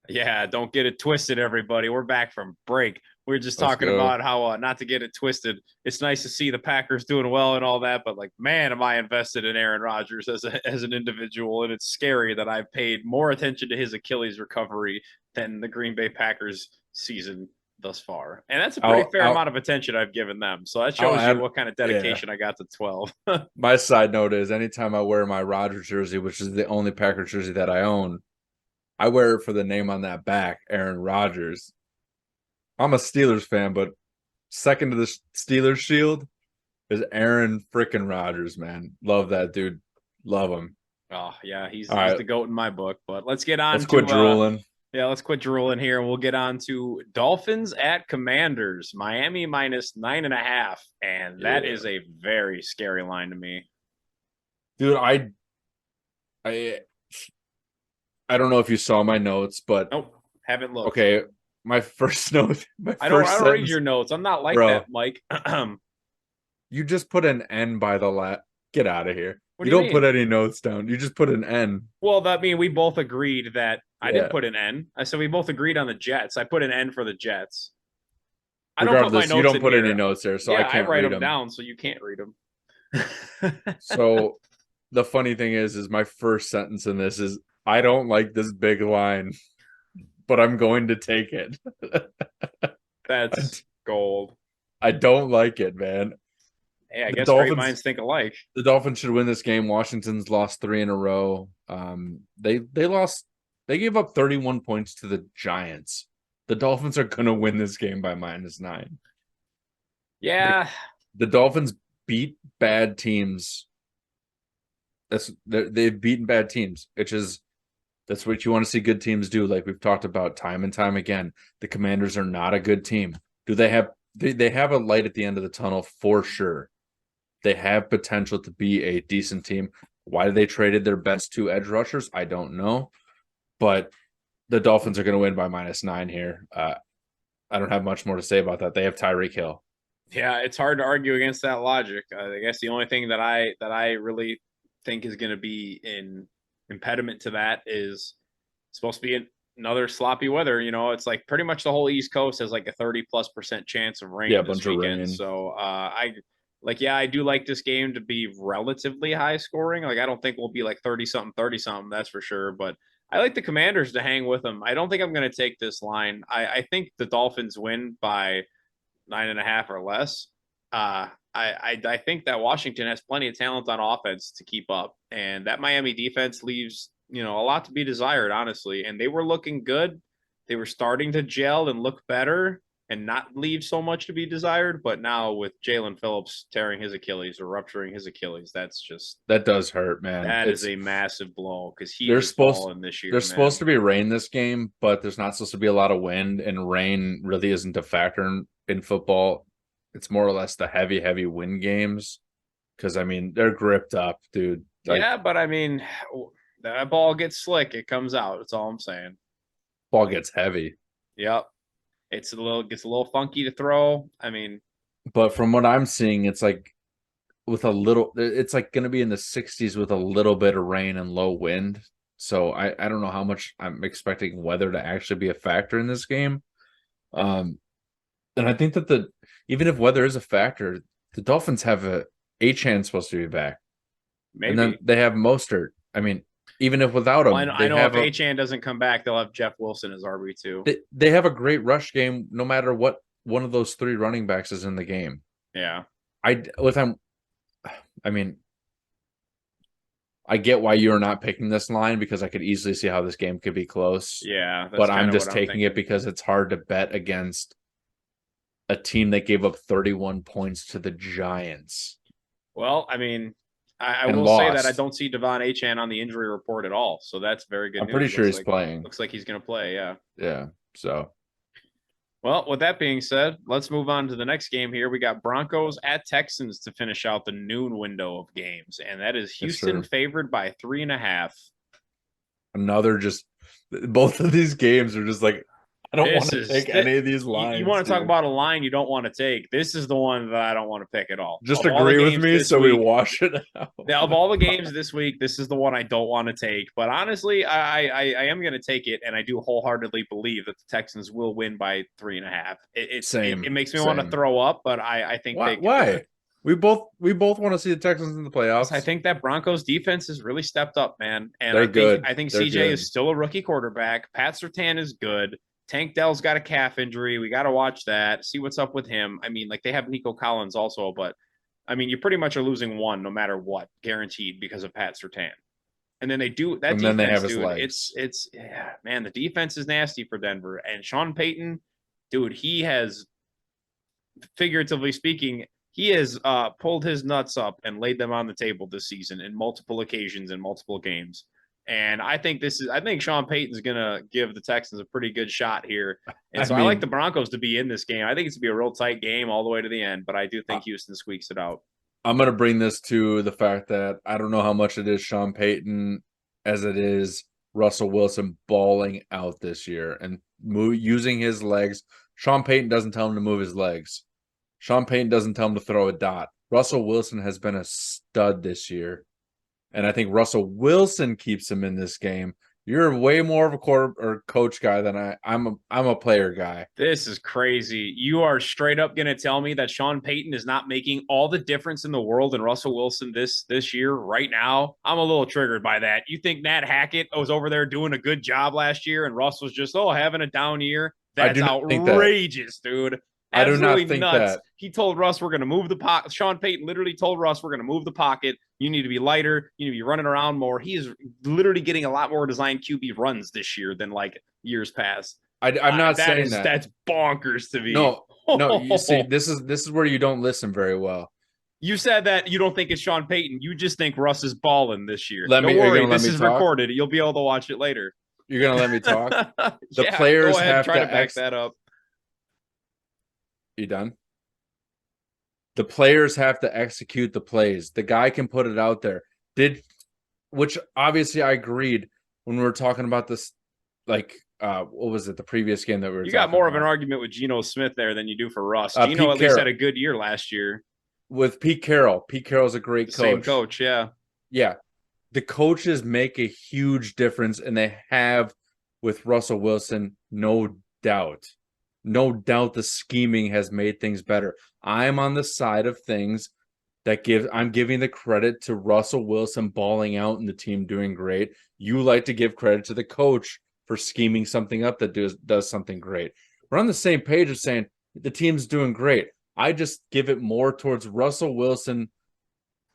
Yeah, don't get it twisted, everybody. We're back from break. We were just talking about how not to get it twisted. It's nice to see the Packers doing well and all that, but like, man, am I invested in Aaron Rodgers as an individual, and it's scary that I've paid more attention to his Achilles recovery than the Green Bay Packers season thus far. And that's a pretty fair amount of attention I've given them. So that shows you what kind of dedication I got to 12. My side note is anytime I wear my Rodgers jersey, which is the only Packers jersey that I own, I wear it for the name on that back, Aaron Rodgers. I'm a Steelers fan, but second to the Steelers shield is Aaron frickin' Rodgers, man. Love that dude. Love him. Oh, yeah, he's the GOAT in my book. But let's get on Let's quit drooling. Yeah, let's quit drooling here, and we'll get on to Dolphins at Commanders. Miami minus 9.5, and that is a very scary line to me. Dude, I don't know if you saw my notes, but nope, haven't looked. Okay, my first note. I don't read your notes. I'm not like that, Mike. You just put an N by the lat. Get out of here. You don't put any notes down. You just put an N. Well, that means we both agreed that I didn't put an N. I said we both agreed on the Jets. I put an N for the Jets. Regardless, you don't put any notes there, so I can't write read them down, so you can't read them. So the funny thing is my first sentence in this is, I don't like this big line, but I'm going to take it. That's gold. I don't like it, man. Hey, I guess great minds think alike. The Dolphins should win this game. Washington's lost 3 in a row. They gave up 31 points to the Giants. The Dolphins are going to win this game by -9. Yeah. The Dolphins beat bad teams. They've beaten bad teams, that's what you want to see good teams do, like we've talked about time and time again. The Commanders are not a good team. Do they have they have a light at the end of the tunnel for sure. They have potential to be a decent team. Why they traded their best 2 edge rushers, I don't know. But the Dolphins are going to win by -9 here. I don't have much more to say about that. They have Tyreek Hill. Yeah, it's hard to argue against that logic. I guess the only thing that I really think is going to be an impediment to that is supposed to be another sloppy weather. You know, it's like pretty much the whole East Coast has like a 30+% chance of rain this weekend. Rain. So I do like this game to be relatively high scoring. Like I don't think we'll be like 30-something, that's for sure. But I like the Commanders to hang with them. I don't think I'm going to take this line. I think the Dolphins win by 9.5 or less. I think that Washington has plenty of talent on offense to keep up, and that Miami defense leaves a lot to be desired, honestly. And they were looking good. They were starting to gel and look better and not leave so much to be desired. But now with Jalen Phillips tearing his Achilles or rupturing his Achilles, that does hurt, man. That is a massive blow because he's falling this year. There's supposed to be rain this game, but there's not supposed to be a lot of wind, and rain really isn't a factor in football. it's more or less the heavy win games. Because, I mean, they're gripped up, dude. Like, yeah, but I mean, that ball gets slick. It comes out. That's all I'm saying. Ball gets heavy. Yep. Gets a little funky to throw. I mean, but from what I'm seeing, it's like it's like going to be in the 60s with a little bit of rain and low wind. So I don't know how much I'm expecting weather to actually be a factor in this game. And I think that even if weather is a factor, the Dolphins have Achane supposed to be back. Maybe. And then they have Mostert. I mean, even if without him, I know if Achane doesn't come back, they'll have Jeff Wilson as RB2. They have a great rush game no matter what one of those three running backs is in the game. Yeah. I mean, I get why you're not picking this line because I could easily see how this game could be close. Yeah. But I'm just taking it because it's hard to bet against a team that gave up 31 points to the Giants. Well, I mean, I will say that I don't see Devon Achane on the injury report at all. So that's very good news. I'm pretty sure he's playing. Looks like he's going to play, yeah. Yeah, so. Well, with that being said, let's move on to the next game here. We got Broncos at Texans to finish out the noon window of games, and that is Houston favored by 3.5. Both of these games are just like, I don't want to take any of these lines. You want to talk about a line you don't want to take. This is the one that I don't want to pick at all. Just agree with me so we wash it out. Now, of all the games this week, this is the one I don't want to take. But honestly, I am going to take it, and I do wholeheartedly believe that the Texans will win by 3.5. It makes me want to throw up, but I think why? We both want to see the Texans in the playoffs. I think that Broncos defense has really stepped up, man. And I think They're CJ good. is still a rookie quarterback. Pat Surtain is good. Tank Dell's got a calf injury. We got to watch that, see what's up with him. I mean, like they have Nico Collins also, but I mean, you pretty much are losing one no matter what, guaranteed because of Pat Surtain. And then they do that. And defense, then they have his legs. It's man, the defense is nasty for Denver. And Sean Payton, dude, he has, figuratively speaking, he has pulled his nuts up and laid them on the table this season in multiple occasions in multiple games. And I think Sean Payton's going to give the Texans a pretty good shot here. And I like the Broncos to be in this game. I think it's going to be a real tight game all the way to the end, but I do think Houston squeaks it out. I'm going to bring this to the fact that I don't know how much it is Sean Payton as it is Russell Wilson balling out this year and using his legs. Sean Payton doesn't tell him to move his legs. Sean Payton doesn't tell him to throw a dot. Russell Wilson has been a stud this year. And I think Russell Wilson keeps him in this game. You're way more of a coach guy than I'm a player guy. This is crazy. You are straight up going to tell me that Sean Payton is not making all the difference in the world in Russell Wilson this year right now? I'm a little triggered by that. You think Nat Hackett was over there doing a good job last year and Russ was just having a down year? That's outrageous, dude. I do not think that. He told Russ, we're going to move the pocket. Sean Payton literally told Russ, we're going to move the pocket. You need to be lighter. You need to be running around more. He is literally getting a lot more design QB runs this year than like years past. I'm not saying that. That's bonkers to me. No. You see, this is where you don't listen very well. You said that you don't think it's Sean Payton. You just think Russ is balling this year. Don't worry, this is recorded. You'll be able to watch it later. You're going to let me talk? The players have to back that up. You done? The players have to execute the plays. The guy can put it out there. Which obviously I agreed when we were talking about this, like, what was it? The previous game that we were You got more of an argument with Geno Smith there than you do for Russ. Geno at least had a good year last year. With Pete Carroll. Pete Carroll's a great coach. Same coach, yeah. Yeah. The coaches make a huge difference, and they have with Russell Wilson, no doubt. No doubt the scheming has made things better. I'm on the side of things that I'm giving the credit to Russell Wilson balling out and the team doing great. You like to give credit to the coach for scheming something up that does something great. We're on the same page of saying the team's doing great. I just give it more towards Russell Wilson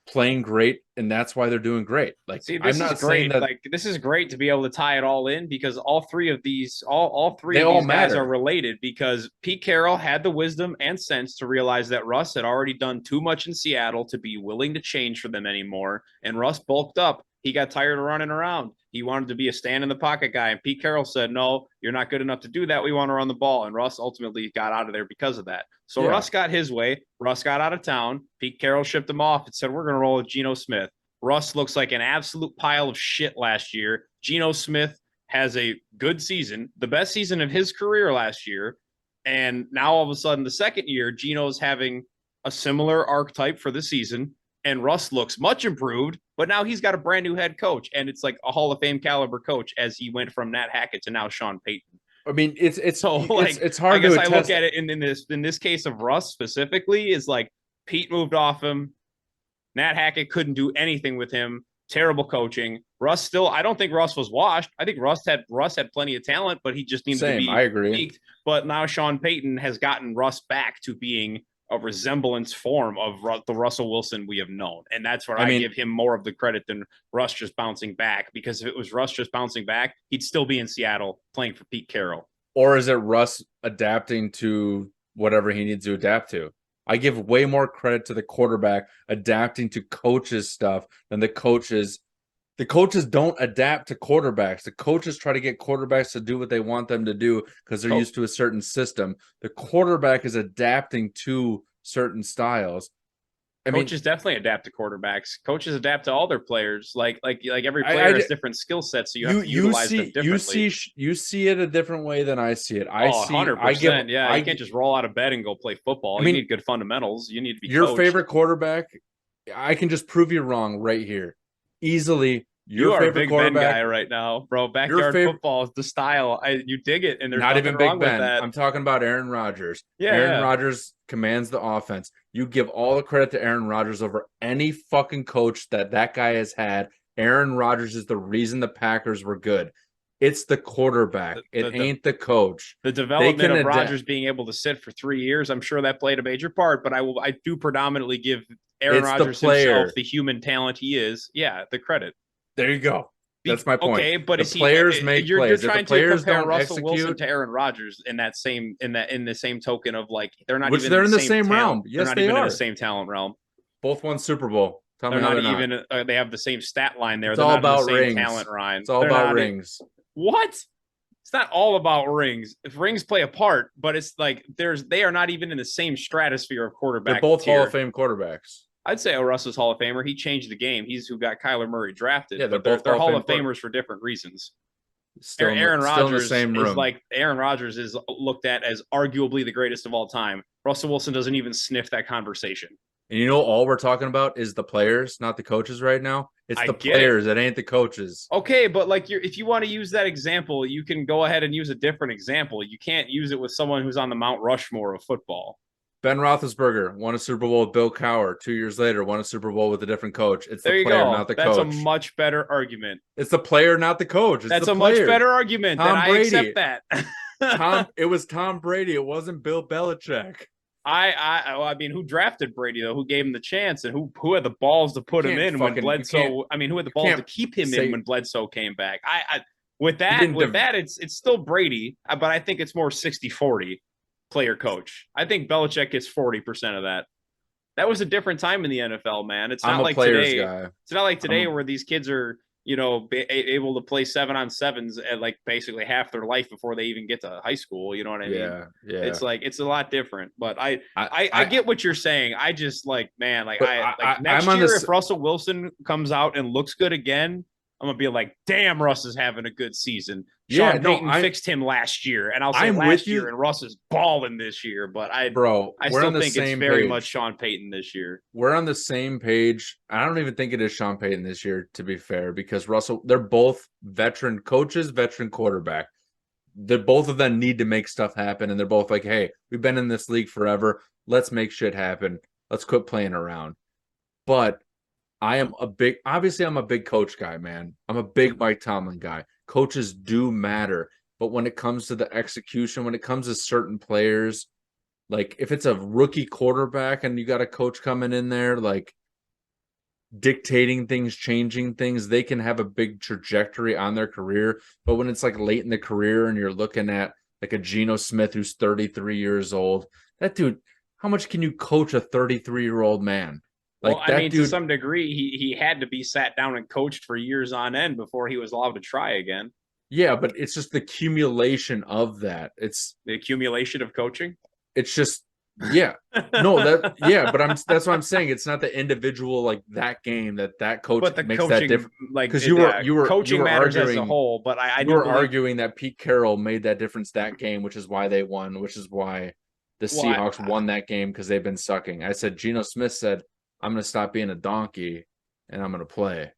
playing great, and that's why they're doing great. Like, see, this is great. Like, this is great to be able to tie it all in because all three of these guys are related because Pete Carroll had the wisdom and sense to realize that Russ had already done too much in Seattle to be willing to change for them anymore, and Russ bulked up He got tired of running around. He wanted to be a stand in the pocket guy. And Pete Carroll said, no, you're not good enough to do that. We want to run the ball. And Russ ultimately got out of there because of that. So Russ got his way. Russ got out of town. Pete Carroll shipped him off and said, we're going to roll with Geno Smith. Russ looks like an absolute pile of shit last year. Geno Smith has a good season, the best season of his career last year. And now all of a sudden, the second year, Geno's having a similar archetype for the season. And Russ looks much improved, but now he's got a brand new head coach. And it's like a Hall of Fame caliber coach as he went from Nat Hackett to now Sean Payton. I mean, it's so like it's hard. I guess I look at it in this case of Russ specifically is like Pete moved off him. Nat Hackett couldn't do anything with him. Terrible coaching. Russ still, I don't think Russ was washed. I think Russ had plenty of talent, but he just needed to be I agree. peaked. But now Sean Payton has gotten Russ back to being a resemblance form of the Russell Wilson we have known. And that's where I mean, give him more of the credit than Russ just bouncing back. Because if it was Russ just bouncing back, he'd still be in Seattle playing for Pete Carroll. Or is it Russ adapting to whatever he needs to adapt to? I give way more credit to the quarterback adapting to coaches' stuff than the coaches. The coaches don't adapt to quarterbacks. The coaches try to get quarterbacks to do what they want them to do because they're used to a certain system. The quarterback is adapting to certain styles. Coaches definitely adapt to quarterbacks. Coaches adapt to all their players. Like every player has different skill sets, so you have to utilize them differently. You see it a different way than I see it. 100%. You can't just roll out of bed and go play football. You need good fundamentals. You need to be your favorite quarterback. I can just prove you wrong right here. Easily, you are a Big Ben guy right now, bro. Backyard football is the style. You dig it, and there's not even Big Ben. That. I'm talking about Aaron Rodgers. Aaron Rodgers commands the offense. You give all the credit to Aaron Rodgers over any fucking coach that guy has had. Aaron Rodgers is the reason the Packers were good. It's the quarterback. It ain't the coach. The development of Rodgers being able to sit for 3 years, I'm sure that played a major part. But I do predominantly give Aaron Rodgers himself, the human talent he is, the credit. There you go. That's my point. Okay, but the players make you're plays. You're trying to compare Russell Wilson to Aaron Rodgers in the same token of like they're not even in the same realm. Yes, they're not even in the same talent realm. Both won Super Bowl. They're not even. They have the same stat line there. It's all about rings. Talent line. It's all about rings. What? It's not all about rings. If rings play a part, but it's like they are not even in the same stratosphere of quarterback. They're both Hall of Fame quarterbacks. I'd say Russ is Hall of Famer. He changed the game. He's who got Kyler Murray drafted. Yeah, they're Hall of Famers for different reasons. Aaron Rodgers is like Aaron Rodgers is looked at as arguably the greatest of all time. Russell Wilson doesn't even sniff that conversation. And you know, all we're talking about is the players, not the coaches right now. It's the players. It ain't the coaches. Okay, but like if you want to use that example, you can go ahead and use a different example. You can't use it with someone who's on the Mount Rushmore of football. Ben Roethlisberger won a Super Bowl with Bill Cowher. 2 years later, won a Super Bowl with a different coach. It's the player, not the coach. That's a much better argument. It's the player, not the coach. That's a much better argument. Tom Brady. I accept that. It was Tom Brady. It wasn't Bill Belichick. I mean, who drafted Brady though? Who gave him the chance, and who had the balls to put him in when Bledsoe? I mean, who had the balls to keep him in when Bledsoe came back? With that, it's still Brady, but I think it's more 60-40 player coach. I think Belichick gets 40% of that. That was a different time in the NFL, man. It's not like today. It's not like today where these kids are, able to play 7-on-7s at like basically half their life before they even get to high school. You know what I mean? Yeah. It's like it's a lot different. But I get what you're saying. I just next year if Russell Wilson comes out and looks good again, I'm gonna be like, damn, Russ is having a good season. Sean Payton fixed him last year, and I'll say last year, and Russ is balling this year. But I still think it's very much Sean Payton this year. We're on the same page. I don't even think it is Sean Payton this year, to be fair, because they're both veteran coaches, veteran quarterback. Both of them need to make stuff happen, and they're both like, hey, we've been in this league forever. Let's make shit happen. Let's quit playing around. But I'm a big coach guy, man. I'm a big Mike Tomlin guy. Coaches do matter. But when it comes to the execution, when it comes to certain players, like if it's a rookie quarterback and you got a coach coming in there, like dictating things, changing things, they can have a big trajectory on their career. But when it's like late in the career and you're looking at like a Geno Smith who's 33 years old, that dude, how much can you coach a 33-year-old man? Like, well, I mean, dude, to some degree, he had to be sat down and coached for years on end before he was allowed to try again. Yeah, but it's just the accumulation of that. It's the accumulation of coaching. It's just yeah. No, but that's what I'm saying. It's not the individual like that game that coach but the makes coaching, that difference. Like because you were coaching matters arguing, as a whole. But I you were arguing that Pete Carroll made that difference that game, which is why they won, which is why the Seahawks won that game because they've been sucking. I said Geno Smith said, "I'm going to stop being a donkey and I'm going to play."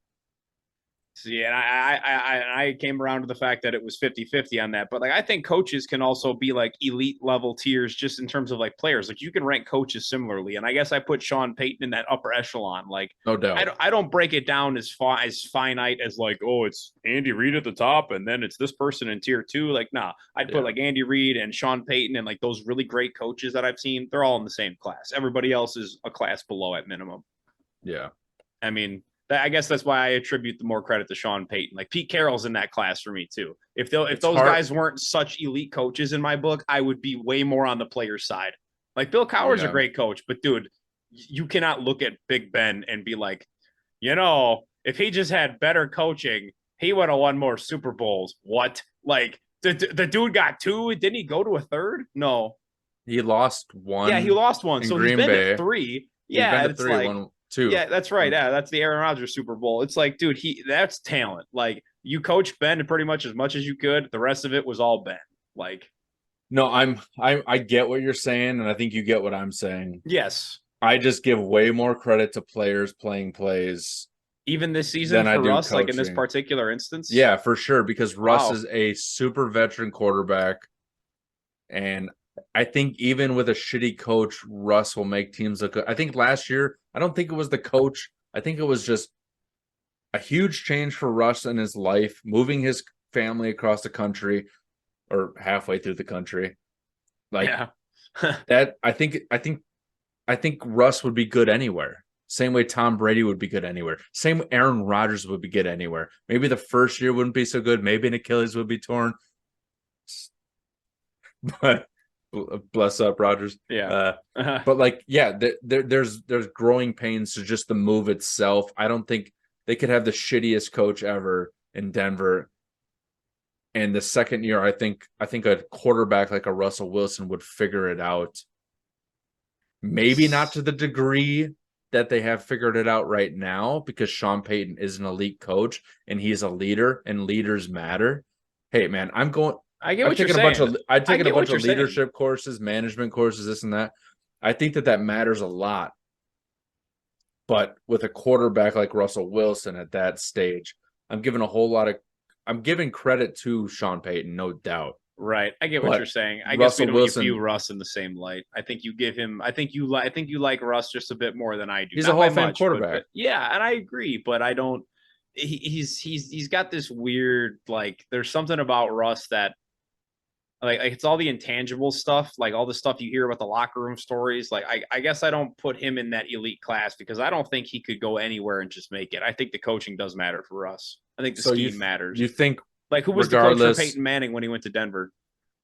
See, and I came around to the fact that it was 50-50 on that. But like, I think coaches can also be like elite level tiers just in terms of like players. Like you can rank coaches similarly. And I guess I put Sean Payton in that upper echelon. Like, no doubt. I don't break it down as finite as like, oh, it's Andy Reid at the top and then it's this person in tier 2. Like, nah, I'd put like Andy Reid and Sean Payton and like those really great coaches that I've seen. They're all in the same class. Everybody else is a class below at minimum. Yeah. I mean, I guess that's why I attribute the more credit to Sean Payton. Like Pete Carroll's in that class for me too. If those guys weren't such elite coaches in my book, I would be way more on the player side. Like Bill Cowher's a great coach, but dude, you cannot look at Big Ben and be like, if he just had better coaching, he would have won more Super Bowls. What? Like the dude got 2. Didn't he go to a 3rd? No, he lost 1. Yeah, he lost 1. So he's been to 3. Yeah, it's 3, like 2. Yeah, that's right. Yeah, that's the Aaron Rodgers Super Bowl. It's like, dude, that's talent. Like you coached Ben pretty much as you could. The rest of it was all Ben. Like, no, I get what you're saying, and I think you get what I'm saying. Yes, I just give way more credit to players playing plays, even this season for Russ, coaching. Like in this particular instance. Yeah, for sure, because Russ is a super veteran quarterback, and I think even with a shitty coach, Russ will make teams look good. I think last year, I don't think it was the coach. I think it was just a huge change for Russ in his life, moving his family across the country or halfway through the country. Like that, I think Russ would be good anywhere. Same way Tom Brady would be good anywhere. Same way Aaron Rodgers would be good anywhere. Maybe the first year wouldn't be so good. Maybe an Achilles would be torn. But bless up, Rodgers. Yeah. But like, yeah, there's growing pains to just the move itself. I don't think they could have the shittiest coach ever in Denver. And the second year, I think a quarterback like a Russell Wilson would figure it out. Maybe not to the degree that they have figured it out right now, because Sean Payton is an elite coach and he's a leader, and leaders matter. Hey, man, I get what you're saying. I've taken a bunch of leadership courses, management courses, this and that. I think that matters a lot. But with a quarterback like Russell Wilson at that stage, I'm giving credit to Sean Payton, no doubt. Right. I get what you're saying. I guess we don't view Russ in the same light. I think you give him, I think you like Russ just a bit more than I do. He's a Hall of Fame quarterback. But yeah, and I agree, but I don't, he's got this weird, like, there's something about Russ that, like it's all the intangible stuff, like all the stuff you hear about the locker room stories. Like, I guess I don't put him in that elite class because I don't think he could go anywhere and just make it. I think the coaching does matter for us. I think the scheme matters. You think, like, who was the coach for Peyton Manning when he went to Denver?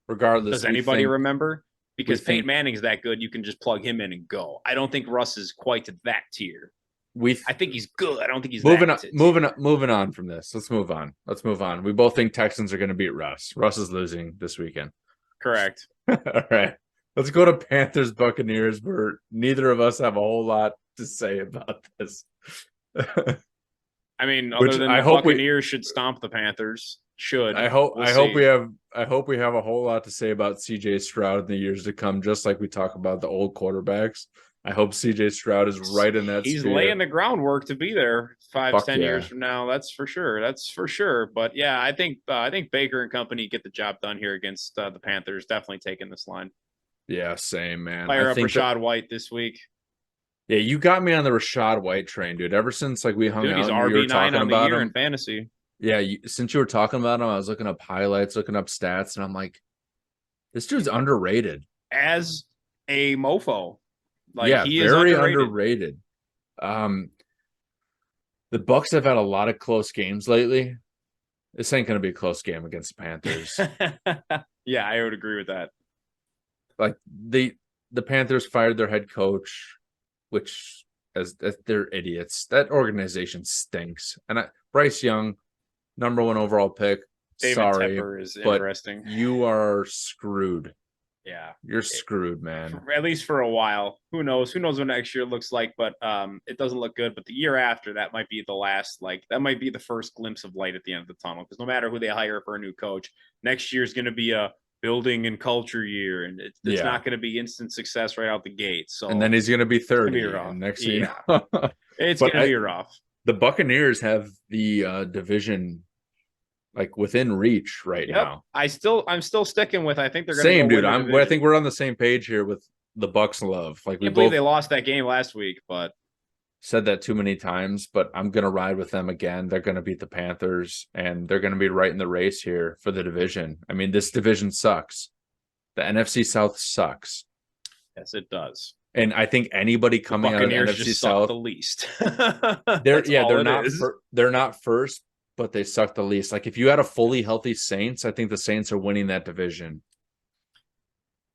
Regardless, does anybody remember? Because Peyton Manning's that good, you can just plug him in and go. I don't think Russ is quite to that tier. I think he's good. I don't think he's moving on from this. Let's move on. We both think Texans are going to beat Russ. Russ is losing this weekend. Correct. All right. Let's go to Panthers Buccaneers, where neither of us have a whole lot to say about this. I mean, other than the Buccaneers should stomp the Panthers. I hope we have a whole lot to say about CJ Stroud in the years to come, just like we talk about the old quarterbacks. I hope CJ Stroud is right in that. He's laying the groundwork to be there 5-10 years from now. That's for sure. But yeah, I think Baker and company get the job done here against the Panthers. Definitely taking this line. Yeah, same, man. Fire up Rachaad White this week. Yeah, you got me on the Rachaad White train, dude. Ever since like we hung out, he's RB9 on the year in fantasy. Yeah, since you were talking about him, I was looking up highlights, looking up stats, and I'm like, this dude's underrated. As a mofo. Like, yeah, he very is underrated. The Bucs have had a lot of close games lately. This ain't going to be a close game against the Panthers. Yeah, I would agree with that. Like, the Panthers fired their head coach, which as they're idiots. That organization stinks. And Bryce Young, #1 overall pick. David Tepper is interesting. You are screwed. Yeah, you're screwed, man. At least for a while. Who knows? Who knows what next year looks like? But it doesn't look good. But the year after, that might be the last. Like that might be the first glimpse of light at the end of the tunnel. Because no matter who they hire for a new coach, next year is going to be a building and culture year, and it's not going to be instant success right out the gate. So, and then he's going to be 30 next year. It's going to be rough. The Buccaneers have the division like within reach right now. I'm still sticking with. I think they're going to dude. I think we're on the same page here with the Bucks love. Like we believe they lost that game last week, but said that too many times. But I'm gonna ride with them again. They're gonna beat the Panthers, and they're gonna be right in the race here for the division. I mean, this division sucks. The NFC South sucks. Yes, it does. And I think anybody coming out of the NFC South the least. They're not first. But they suck the least. Like if you had a fully healthy Saints, I think the Saints are winning that division.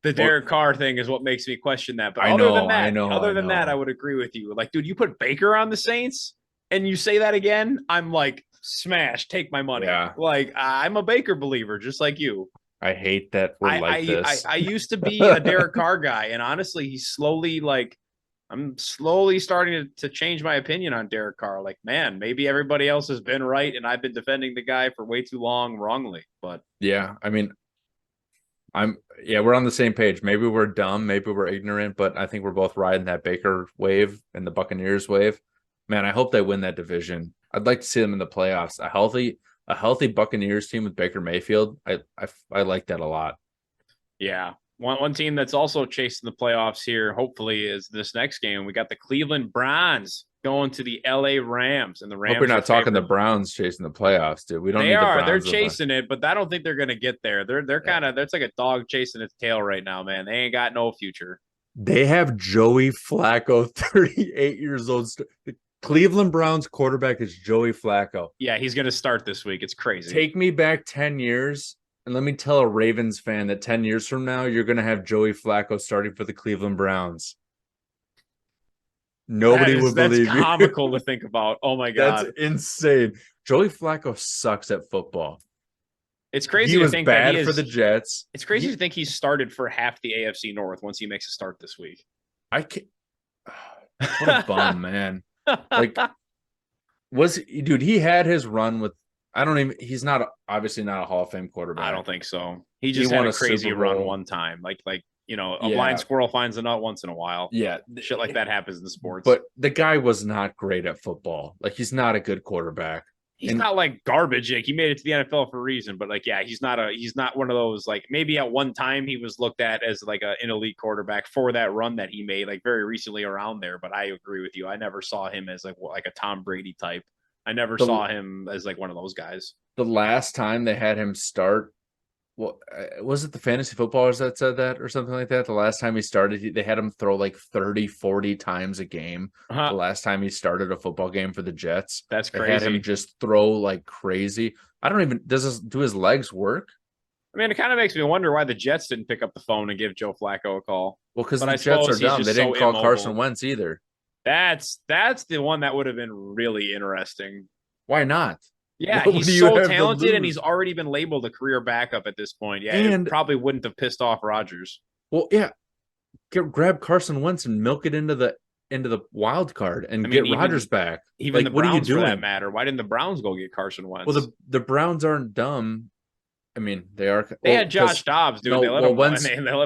The Derek Carr thing is what makes me question that. But other than that, I would agree with you. Like, dude, you put Baker on the Saints and you say that again, I'm like, smash, take my money. Yeah. Like, I'm a Baker believer, just like you. I hate that we're like this. I used to be a Derek Carr guy, and honestly, he's slowly I'm slowly starting to change my opinion on Derek Carr. Like, man, maybe everybody else has been right, and I've been defending the guy for way too long wrongly. But yeah, I mean, we're on the same page. Maybe we're dumb, maybe we're ignorant, but I think we're both riding that Baker wave and the Buccaneers wave. Man, I hope they win that division. I'd like to see them in the playoffs. A healthy Buccaneers team with Baker Mayfield. I like that a lot. Yeah. One team that's also chasing the playoffs here, hopefully, is this next game. We got the Cleveland Browns going to the LA Rams, and the Rams. Hope you're not talking the Browns chasing the playoffs, dude. We don't. They are. They're chasing it, but I don't think they're going to get there. They're kind of. That's like a dog chasing its tail right now, man. They ain't got no future. They have Joey Flacco, 38 years old. The Cleveland Browns quarterback is Joey Flacco. Yeah, he's going to start this week. It's crazy. Take me back 10 years. And let me tell a Ravens fan that 10 years from now, you're going to have Joey Flacco starting for the Cleveland Browns. Nobody would believe you. That's comical to think about. Oh, my God. That's insane. Joey Flacco sucks at football. It's crazy to think that he is for the Jets. It's crazy to think he started for half the AFC North once he makes a start this week. I can't. What a bum, man. Like, dude, he had his run with. He's not obviously not a Hall of Fame quarterback. I don't think so. He just had a crazy run one time. Like a blind squirrel finds a nut once in a while. Yeah. Shit like that happens in sports. But the guy was not great at football. Like he's not a good quarterback. He's not like garbage. Like he made it to the NFL for a reason, but he's not one of those, like maybe at one time he was looked at as like an elite quarterback for that run that he made like very recently around there. But I agree with you. I never saw him as like a Tom Brady type. I never saw him as like one of those guys. The last time they had him start, was it the fantasy footballers that said that or something like that? The last time he started, they had him throw like 30, 40 times a game. The last time he started a football game for the Jets. That's crazy. They had him just throw like crazy. Do his legs work? I mean, it kind of makes me wonder why the Jets didn't pick up the phone and give Joe Flacco a call. Well, because the Jets are dumb. They didn't call Carson Wentz either. That's the one that would have been really interesting. Why not? Yeah, he's so talented, and he's already been labeled a career backup at this point. Yeah, and it probably wouldn't have pissed off Rodgers. Well, yeah, grab Carson Wentz and milk it into the wild card and get Rodgers back. Even the Browns, what are you doing? For that matter, why didn't the Browns go get Carson Wentz? Well, the Browns aren't dumb. I mean, they are. They had Josh Dobbs, dude. They let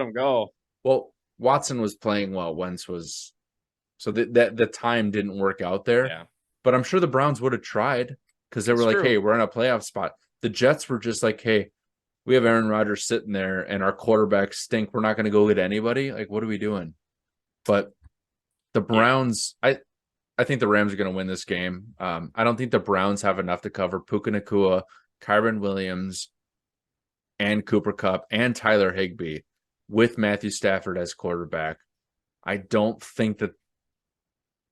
him go. Well, Watson was playing well. Wentz was. So the time didn't work out there. Yeah. But I'm sure the Browns would have tried because they were like, hey, we're in a playoff spot. The Jets were just like, hey, we have Aaron Rodgers sitting there and our quarterbacks stink. We're not going to go get anybody. Like, what are we doing? But the Browns, I think the Rams are going to win this game. I don't think the Browns have enough to cover Puka Nacua, Kyron Williams, and Cooper Kupp and Tyler Higbee with Matthew Stafford as quarterback. I don't think that.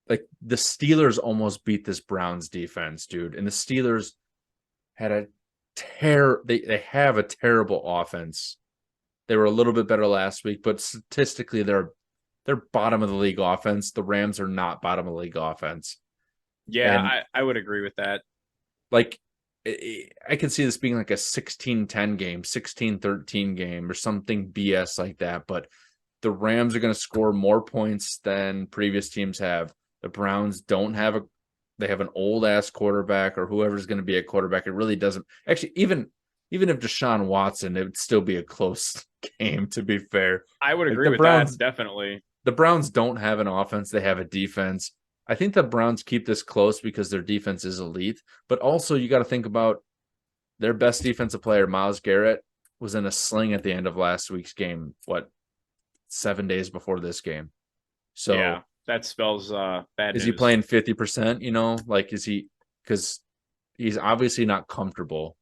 Like the Steelers almost beat this Browns defense, dude. And the Steelers had they have a terrible offense. They were a little bit better last week, but statistically they're they're bottom of the league offense. The Rams are not bottom of the league offense. Yeah, And I would agree with that. like, I can see this being like a 16-10 game, 16-13 game, or something BS like that. But the Rams are going to score more points than previous teams have. The Browns don't have they have an old ass quarterback, or whoever's going to be a quarterback. It really doesn't actually, even if Deshaun Watson, it would still be a close game, to be fair. I would Like agree with that, definitely. The Browns don't have an offense, they have a defense. I think the Browns keep this close because their defense is elite, but also you got to think about their best defensive player, Myles Garrett, was in a sling at the end of last week's game. 7 days before this game? So yeah, that spells bad news. Is he news. playing 50%? Is he, because he's obviously not comfortable,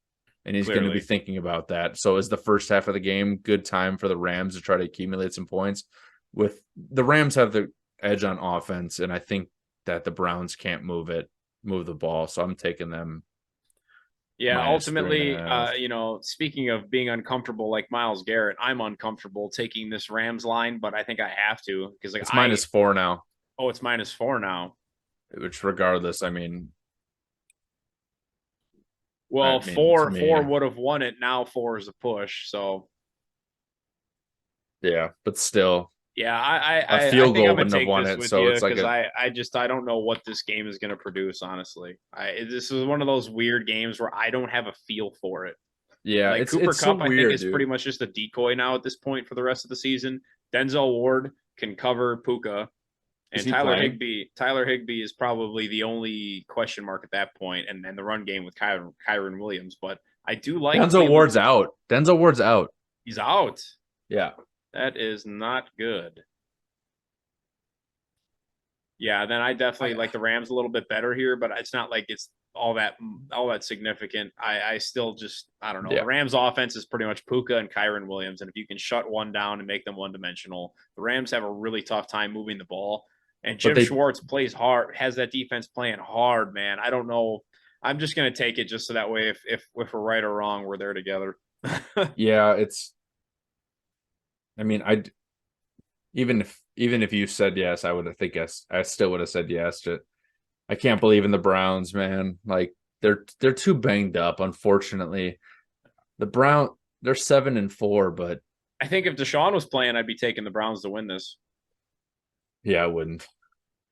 and he's going to be thinking about that. So is the first half of the game good time for the Rams to try to accumulate some points? With the Rams have the edge on offense, and I think that the Browns can't move the ball. So I'm taking them. Yeah, ultimately, speaking of being uncomfortable like Myles Garrett, I'm uncomfortable taking this Rams line, but I think I have to because it's -4 now. Oh, it's -4 now. Which, regardless, I mean, well, four would have won it. Now 4 is a push. So yeah, but still, yeah, I field think goal I'm gonna wouldn't have take won this it. with So you it's like because I don't know what this game is gonna produce. Honestly, this is one of those weird games where I don't have a feel for it. Yeah, like Cooper Kupp, so weird, I think is dude. pretty much just a decoy now at this point for the rest of the season. Denzel Ward can cover Puka, and Tyler Higbee is probably the only question mark at that point, and the run game with Kyron Williams. But I do like Denzel Ward's out. Denzel Ward's out. He's out. Yeah, that is not good. Yeah, then I definitely like the Rams a little bit better here, but it's not like it's all that significant. I still just, I don't know. Yeah. The Rams offense is pretty much Puka and Kyron Williams, and if you can shut one down and make them one-dimensional, the Rams have a really tough time moving the ball. And Jim Schwartz plays hard, has that defense playing hard, man. I don't know. I'm just gonna take it just so that way, if we're right or wrong, we're there together. Yeah, I mean, even if you said yes, I would have think yes. I still would have said yes. I can't believe in the Browns, man. Like, they're too banged up, unfortunately. The Browns, they're 7-4, but I think if Deshaun was playing, I'd be taking the Browns to win this. Yeah, I wouldn't.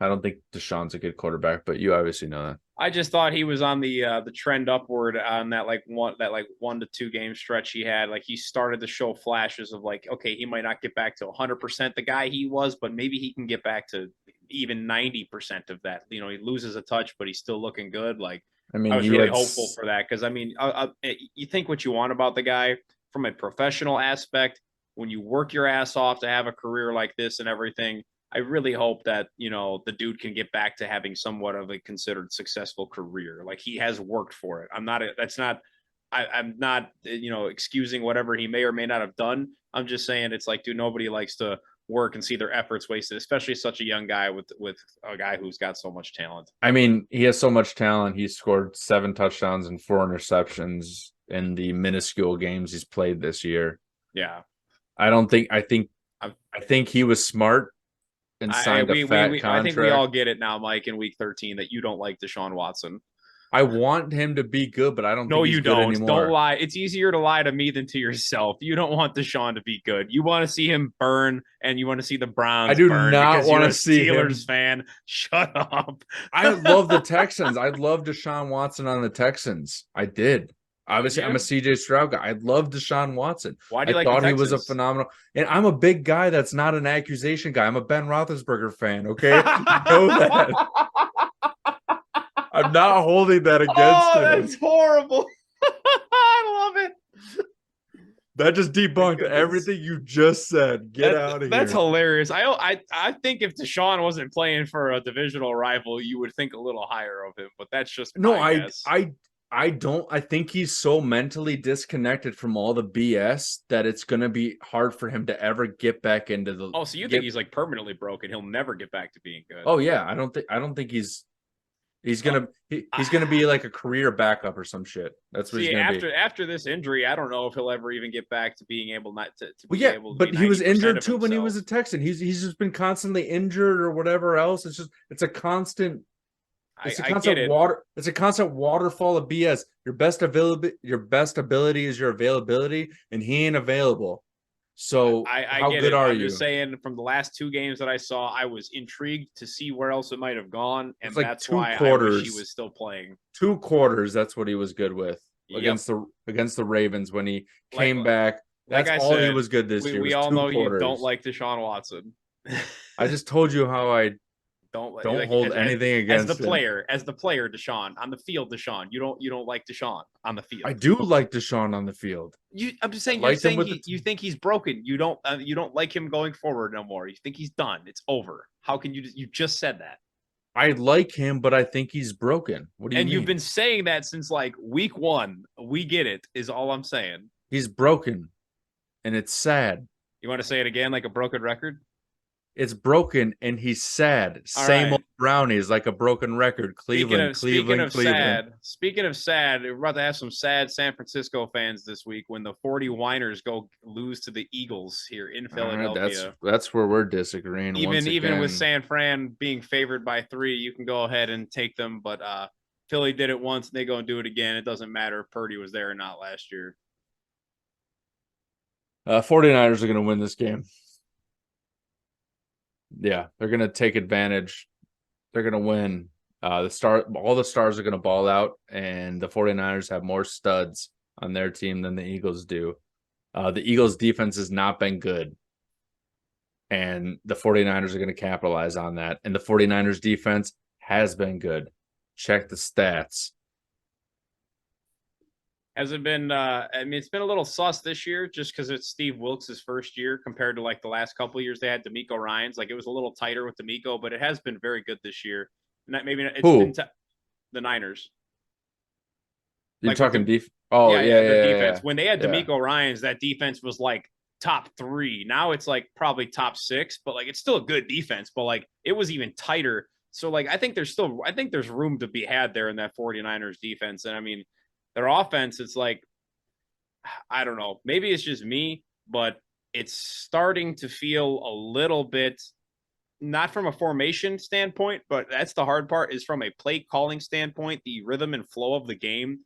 I don't think Deshaun's a good quarterback, but you obviously know that. I just thought he was on the trend upward on that 1 to 2 game stretch he had. Like, he started to show flashes of like, okay, he might not get back to 100% the guy he was, but maybe he can get back to even 90% of that. He loses a touch, but he's still looking good. Like, I mean, I was really hopeful for that because, I mean, you think what you want about the guy from a professional aspect. When you work your ass off to have a career like this and everything, I really hope that, the dude can get back to having somewhat of a considered successful career. Like, he has worked for it. I'm not excusing whatever he may or may not have done. I'm just saying it's like, dude, nobody likes to work and see their efforts wasted, especially such a young guy with a guy who's got so much talent. I mean, he has so much talent. He scored 7 touchdowns and 4 interceptions in the minuscule games he's played this year. Yeah. I think he was smart and signed a fat contract. I think we all get it now, Mike, in week 13 that you don't like Deshaun Watson. I want him to be good, but I don't think he's good anymore. No, you don't. Don't lie. It's easier to lie to me than to yourself. You don't want Deshaun to be good. You want to see him burn, and you want to see the Browns burn. I do not want to see him. Steelers fan. Shut up. I love the Texans. I love Deshaun Watson on the Texans. I did. Obviously, I'm a CJ Stroud guy. I love Deshaun Watson. Why do you I thought he was a phenomenal. And I'm a big guy that's not an accusation guy. I'm a Ben Roethlisberger fan, okay? You know that. I'm not holding that against him. That's horrible. I love it. That just debunked everything you just said. Get out of here. That's hilarious. I think if Deshaun wasn't playing for a divisional rival, you would think a little higher of him, but that's just my guess. I don't. I think he's so mentally disconnected from all the BS that it's going to be hard for him to ever get back into the. Oh, so you think he's like permanently broken? He'll never get back to being good. Oh yeah, I don't think he's. He's gonna be like a career backup or some shit. That's what he's See, gonna be. after this injury, I don't know if he'll ever even get back to being able not to Well, be yeah, able to be but he was 90% injured of too when he himself. was a Texan. He's just been constantly injured or whatever else. It's a constant. I get it. It's a constant waterfall of BS. Your best ability is your availability, and he ain't available. So I how get good it. are I'm you? just saying, from the last 2 games that I saw, I was intrigued to see where else it might have gone, and It's like that's two why I wish he quarters. was still playing. 2 quarters. That's what he was good with Yep. against the Ravens when he Like came back. like That's I all he said, was good this year we was all two know you don't quarters. like Deshaun Watson. I just told you how I Don't don't like hold anything as the against him. player, Deshaun on the field, Deshaun. You don't like Deshaun on the field. I do like Deshaun on the field. I'm just I saying, liked him with you think he's broken. You don't like him going forward no more. You think he's done. It's over. How can you just said that? I like him, but I think he's broken. What do you And mean? you've been saying that since like week 1. We get it, is all I'm saying. He's broken, and it's sad. You want to say it again like a broken record? It's broken, and he's sad. All Same right. old Brownies, like a broken record. Cleveland. Speaking of sad, we're about to have some sad San Francisco fans this week when the 40 Whiners go lose to the Eagles here in Philadelphia. That's where we're disagreeing. Even with San Fran being favored by 3, you can go ahead and take them. But Philly did it once, and they go and do it again. It doesn't matter if Purdy was there or not last year. 49ers are going to win this game. Yeah, they're going to take advantage. They're going to win. All the stars are going to ball out, and the 49ers have more studs on their team than the Eagles do. The Eagles' defense has not been good, and the 49ers are going to capitalize on that. And the 49ers' defense has been good. Check the stats. Has it been? I mean, it's been a little sus this year, just because it's Steve Wilkes' first year compared to like the last couple of years they had D'Amico Ryans. Like it was a little tighter with D'Amico, but it has been very good this year. Not maybe it's been the Niners. You're like talking defense. Oh yeah, the defense. Yeah. When they had D'Amico Ryans, that defense was like top 3. Now it's like probably top 6, but like it's still a good defense. But like it was even tighter. So like I think there's room to be had there in that 49ers defense. And I mean, their offense, it's like, I don't know, maybe it's just me, but it's starting to feel a little bit, not from a formation standpoint, but that's the hard part, is from a play calling standpoint, the rhythm and flow of the game.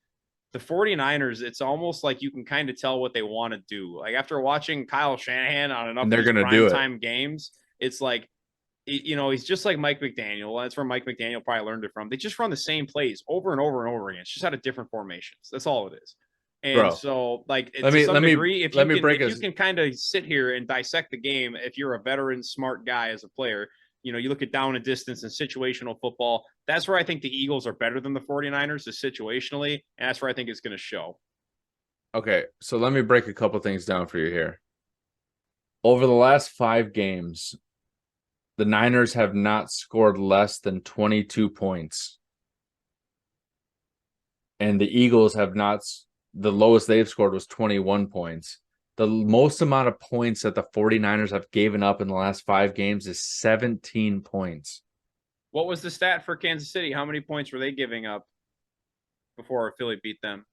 The 49ers, it's almost like you can kind of tell what they want to do. Like after watching Kyle Shanahan on enough of these primetime games, it's like, he's just like Mike McDaniel. That's where Mike McDaniel probably learned it from. They just run the same plays over and over and over again. It's just out of different formations. That's all it is. And so, like, to some degree, if you can kind of sit here and dissect the game, if you're a veteran, smart guy as a player, you look at down and distance and situational football. That's where I think the Eagles are better than the 49ers is situationally, and that's where I think it's going to show. Okay, so let me break a couple things down for you here. Over the last 5 games, the Niners have not scored less than 22 points. And the Eagles have not, the lowest they've scored was 21 points. The most amount of points that the 49ers have given up in the last 5 games is 17 points. What was the stat for Kansas City? How many points were they giving up before Philly beat them?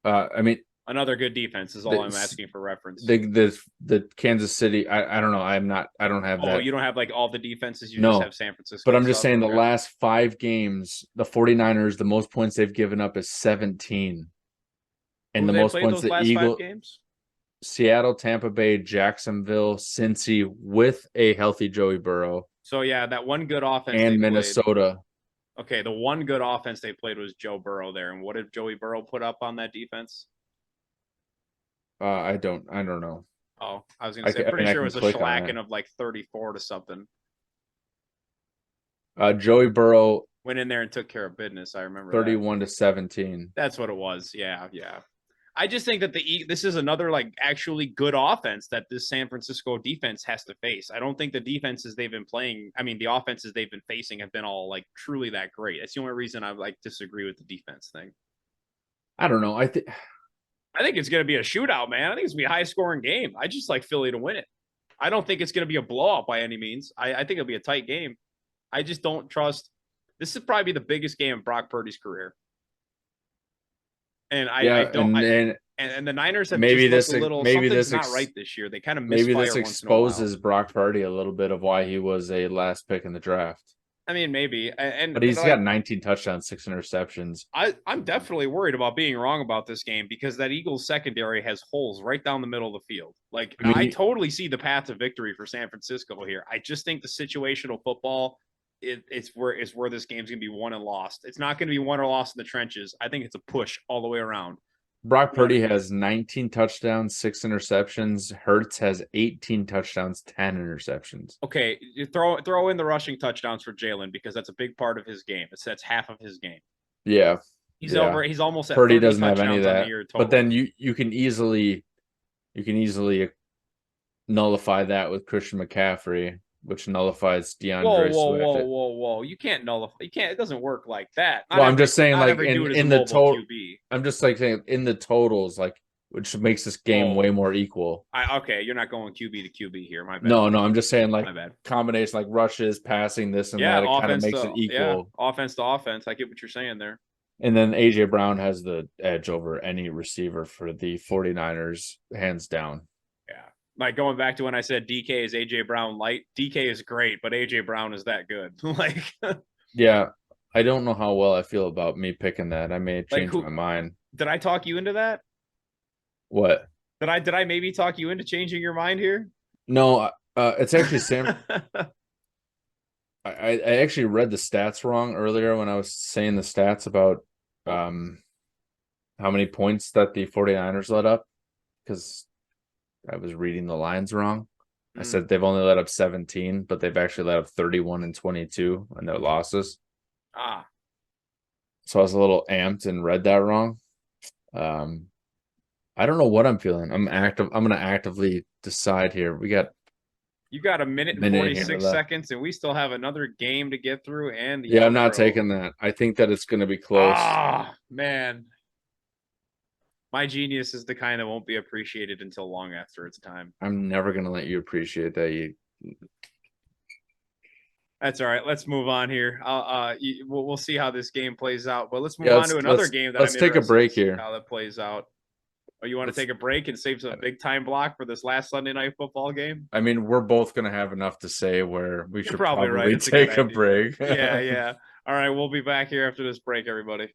I mean, another good defense is all I'm asking for reference. The Kansas City, I don't know. I don't have that. Oh, you don't have like all the defenses. You just have San Francisco. But I'm just saying the last 5 games, the 49ers, the most points they've given up is 17. And the most points the Eagles games? Seattle, Tampa Bay, Jacksonville, Cincy with a healthy Joey Burrow. So yeah, that one good offense and Minnesota. Okay, the one good offense they played was Joe Burrow there. And what did Joey Burrow put up on that defense? I don't know. Oh, I was gonna say, I'm pretty sure it was a shellacking of like 34 to something. Joey Burrow went in there and took care of business. I remember 31 to 17. That's what it was. Yeah. I just think that this is another like actually good offense that this San Francisco defense has to face. I don't think the defenses they've been playing, I mean, the offenses they've been facing have been all like truly that great. That's the only reason I like disagree with the defense thing. I don't know. I think it's going to be a shootout, man. I think it's going to be a high-scoring game. I just like Philly to win it. I don't think it's going to be a blowout by any means. I think it'll be a tight game. I just don't trust This is probably the biggest game of Brock Purdy's career. And Yeah, and the Niners have maybe just this looked a little maybe something's this not right this year. They kind of maybe this misfire once in a while. exposes Brock Purdy a little bit of why he was a last pick in the draft. I mean, maybe, but he's got 19 touchdowns, 6 interceptions. I'm definitely worried about being wrong about this game because that Eagles secondary has holes right down the middle of the field. Like, I mean, I totally see the path to victory for San Francisco here. I just think the situational football it's where this game's gonna be won and lost. It's not gonna be won or lost in the trenches. I think it's a push all the way around. Brock Purdy has 19 touchdowns, 6 interceptions. Hurts has 18 touchdowns, 10 interceptions. Okay, you throw in the rushing touchdowns for Jalen because that's a big part of his game. That's half of his game. Yeah, he's over. He's almost at Purdy 30 doesn't have any of that. But then you can easily nullify that with Christian McCaffrey, which nullifies DeAndre Swift. Whoa! You can't nullify. You can't. It doesn't work like that. I'm just saying, like in the total. I'm just like saying in the totals, like which makes this game way more equal. Okay, you're not going QB to QB here. My bad. No, I'm just saying like combination, like rushes, passing, this and that. It kind of makes it equal. Yeah, offense to offense. I get what you're saying there. And then AJ Brown has the edge over any receiver for the 49ers, hands down. Yeah. Like going back to when I said DK is AJ Brown light, DK is great, but AJ Brown is that good. Like, yeah, I don't know how well I feel about me picking that. I may change my mind. Did I talk you into that? What? Did I maybe talk you into changing your mind here? No, it's actually Sam. I actually read the stats wrong earlier when I was saying the stats about how many points that the 49ers let up, because I was reading the lines wrong. I said they've only let up 17, but they've actually let up 31 and 22 in their losses. So I was a little amped and read that wrong. I don't know what I'm feeling. I'm going to actively decide here. You got a minute and 46 seconds, and we still have another game to get through. And yeah, I'm not taking that. I think that it's going to be close. Man. My genius is the kind that won't be appreciated until long after its time. I'm never going to let you appreciate that. That's all right. Let's move on here. We'll see how this game plays out. But let's move on to another game. Let's take a break here. How that plays out. Oh, you want to take a break and save some big time block for this last Sunday night football game? I mean, we're both going to have enough to say where we should probably take a break. Yeah. All right, we'll be back here after this break, everybody.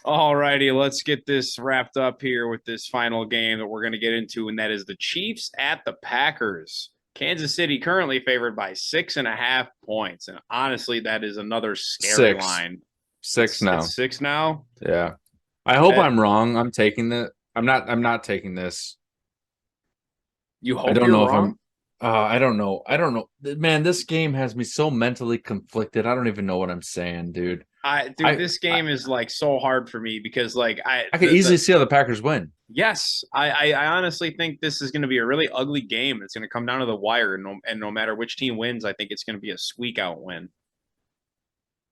All righty, let's get this wrapped up here with this final game that we're going to get into, and that is the Chiefs at the Packers. Kansas City currently favored by 6.5 points, and honestly, that is another scary line. 6 now. It's 6 now? Yeah. I hope I'm wrong. I'm taking that. I'm not taking this. You hope you're wrong? I don't know. Man, this game has me so mentally conflicted. I don't even know what I'm saying, dude. This game is like so hard for me because like I can easily see how the Packers win. Yes, I honestly think this is going to be a really ugly game. It's going to come down to the wire, and no matter which team wins, I think it's going to be a squeak out win.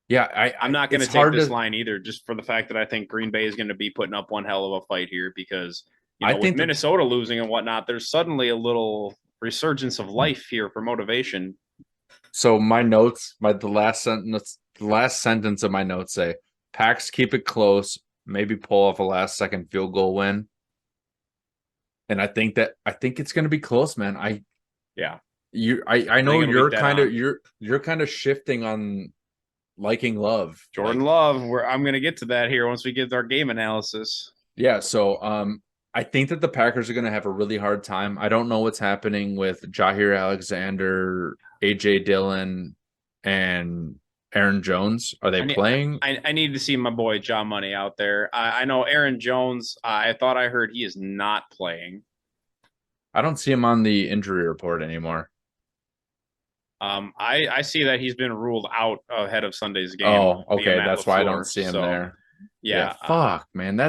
Yeah, I'm not going to take this line either, just for the fact that I think Green Bay is going to be putting up one hell of a fight here because with Minnesota losing and whatnot, there's suddenly a little resurgence of life here for motivation. So my notes, the last sentence of my notes say, Packs keep it close, maybe pull off a last second field goal win. And I think it's going to be close, man. I know you're kind of shifting on liking Love. Jordan Love, I'm going to get to that here once we get our game analysis. Yeah, so I think that the Packers are going to have a really hard time. I don't know what's happening with Jair Alexander, A.J. Dillon, and Aaron Jones. Are they playing? I need to see my boy John Money out there. I know Aaron Jones, I thought I heard he is not playing. I don't see him on the injury report anymore. I see that he's been ruled out ahead of Sunday's game. Oh, okay. That's why I don't see him there. Yeah. Fuck, man.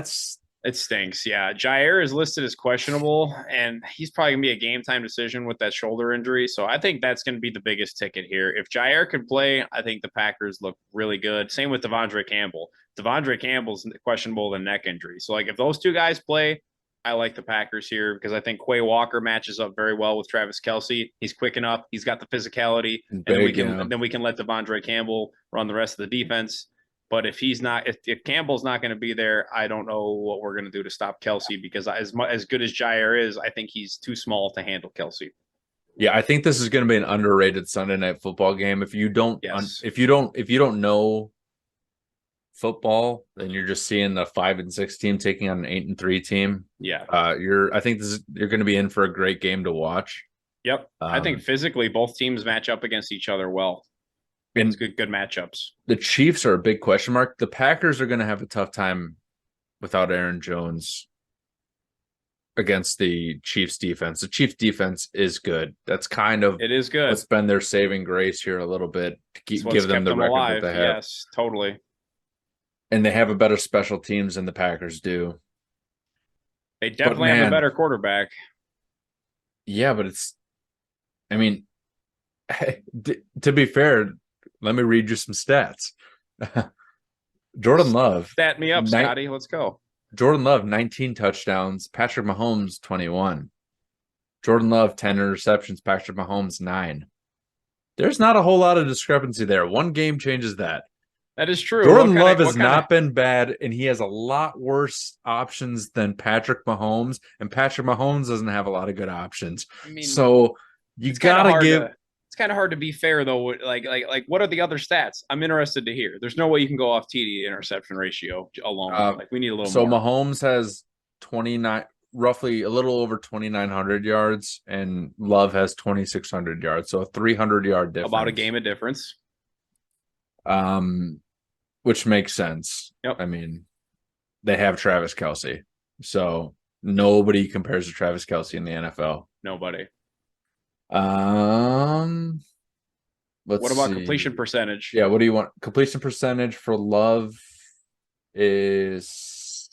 It stinks. Yeah. Jair is listed as questionable, and he's probably going to be a game time decision with that shoulder injury. So I think that's going to be the biggest ticket here. If Jair can play, I think the Packers look really good. Same with Devondre Campbell. Devondre Campbell's questionable with a neck injury. So, like, if those two guys play, I like the Packers here because I think Quay Walker matches up very well with Travis Kelce. He's quick enough. He's got the physicality, and then we can let Devondre Campbell run the rest of the defense. But if he's not, if Campbell's not going to be there, I don't know what we're going to do to stop Kelce because as good as Jair is, I think he's too small to handle Kelce. Yeah, I think this is going to be an underrated Sunday night football game. If you don't know football, then you're just seeing the 5-6 team taking on an 8-3 team. Yeah, I think you're going to be in for a great game to watch. Yep, I think physically both teams match up against each other well. And it's good matchups. The Chiefs are a big question mark. The Packers are going to have a tough time without Aaron Jones against the Chiefs defense. The Chiefs defense is good. That's kind of it is good. What's been their saving grace here a little bit to give them the record alive. that they have. Yes, totally. And they have a better special teams than the Packers do. They definitely have a better quarterback. Yeah, but to be fair, let me read you some stats. Jordan Love. Stat me up, Scotty. Let's go. Jordan Love, 19 touchdowns. Patrick Mahomes, 21. Jordan Love, 10 interceptions. Patrick Mahomes, 9. There's not a whole lot of discrepancy there. One game changes that. That is true. Jordan Love has not been bad, and he has a lot worse options than Patrick Mahomes, and Patrick Mahomes doesn't have a lot of good options. So you gotta give. It's kind of hard to be fair though. Like, what are the other stats? I'm interested to hear. There's no way you can go off TD interception ratio alone. We need a little more. So Mahomes has 29, roughly a little over 2,900 yards, and Love has 2,600 yards. So a 300-yard difference. About a game of difference. Which makes sense. Yep. I mean, they have Travis Kelce, so nobody compares to Travis Kelce in the NFL. Nobody. What about completion percentage? Yeah, what do you want? Completion percentage for Love is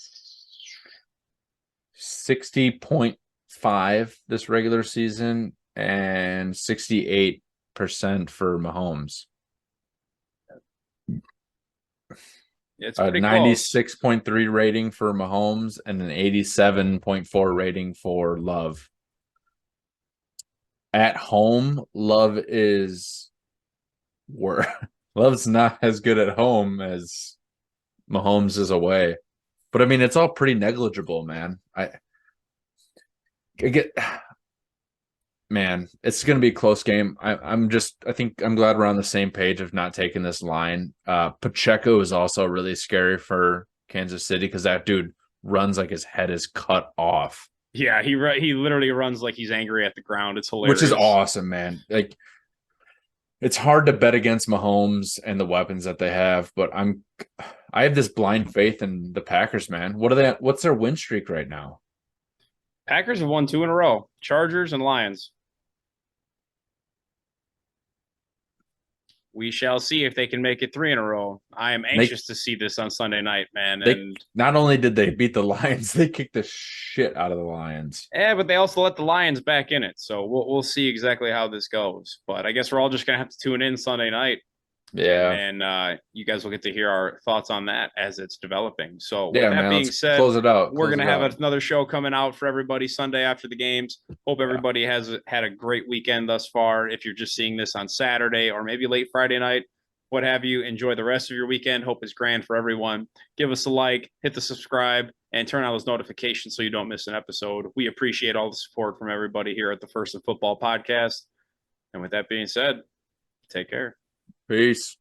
60.5 this regular season and 68% for Mahomes. It's pretty 96.3 rating for Mahomes and an 87.4 rating for Love. At home, Love's not as good at home as Mahomes is away. But I mean, it's all pretty negligible, man. Man, it's going to be a close game. I think I'm glad we're on the same page of not taking this line. Pacheco is also really scary for Kansas City because that dude runs like his head is cut off. Yeah, he literally runs like he's angry at the ground. It's hilarious. Which is awesome, man. Like, it's hard to bet against Mahomes and the weapons that they have, but I have this blind faith in the Packers, man. What's their win streak right now? Packers have won 2 in a row. Chargers and Lions. We shall see if they can make it 3 in a row. I am anxious to see this on Sunday night, man. Not only did they beat the Lions, they kicked the shit out of the Lions. Yeah, but they also let the Lions back in it. So we'll see exactly how this goes. But I guess we're all just going to have to tune in Sunday night. Yeah. And you guys will get to hear our thoughts on that as it's developing. So with that being said, close it out. We're going to have another show coming out for everybody Sunday after the games. Hope everybody has had a great weekend thus far. If you're just seeing this on Saturday or maybe late Friday night, what have you, enjoy the rest of your weekend. Hope it's grand for everyone. Give us a like, hit the subscribe, and turn on those notifications so you don't miss an episode. We appreciate all the support from everybody here at the First and Football Podcast. And with that being said, take care. Peace.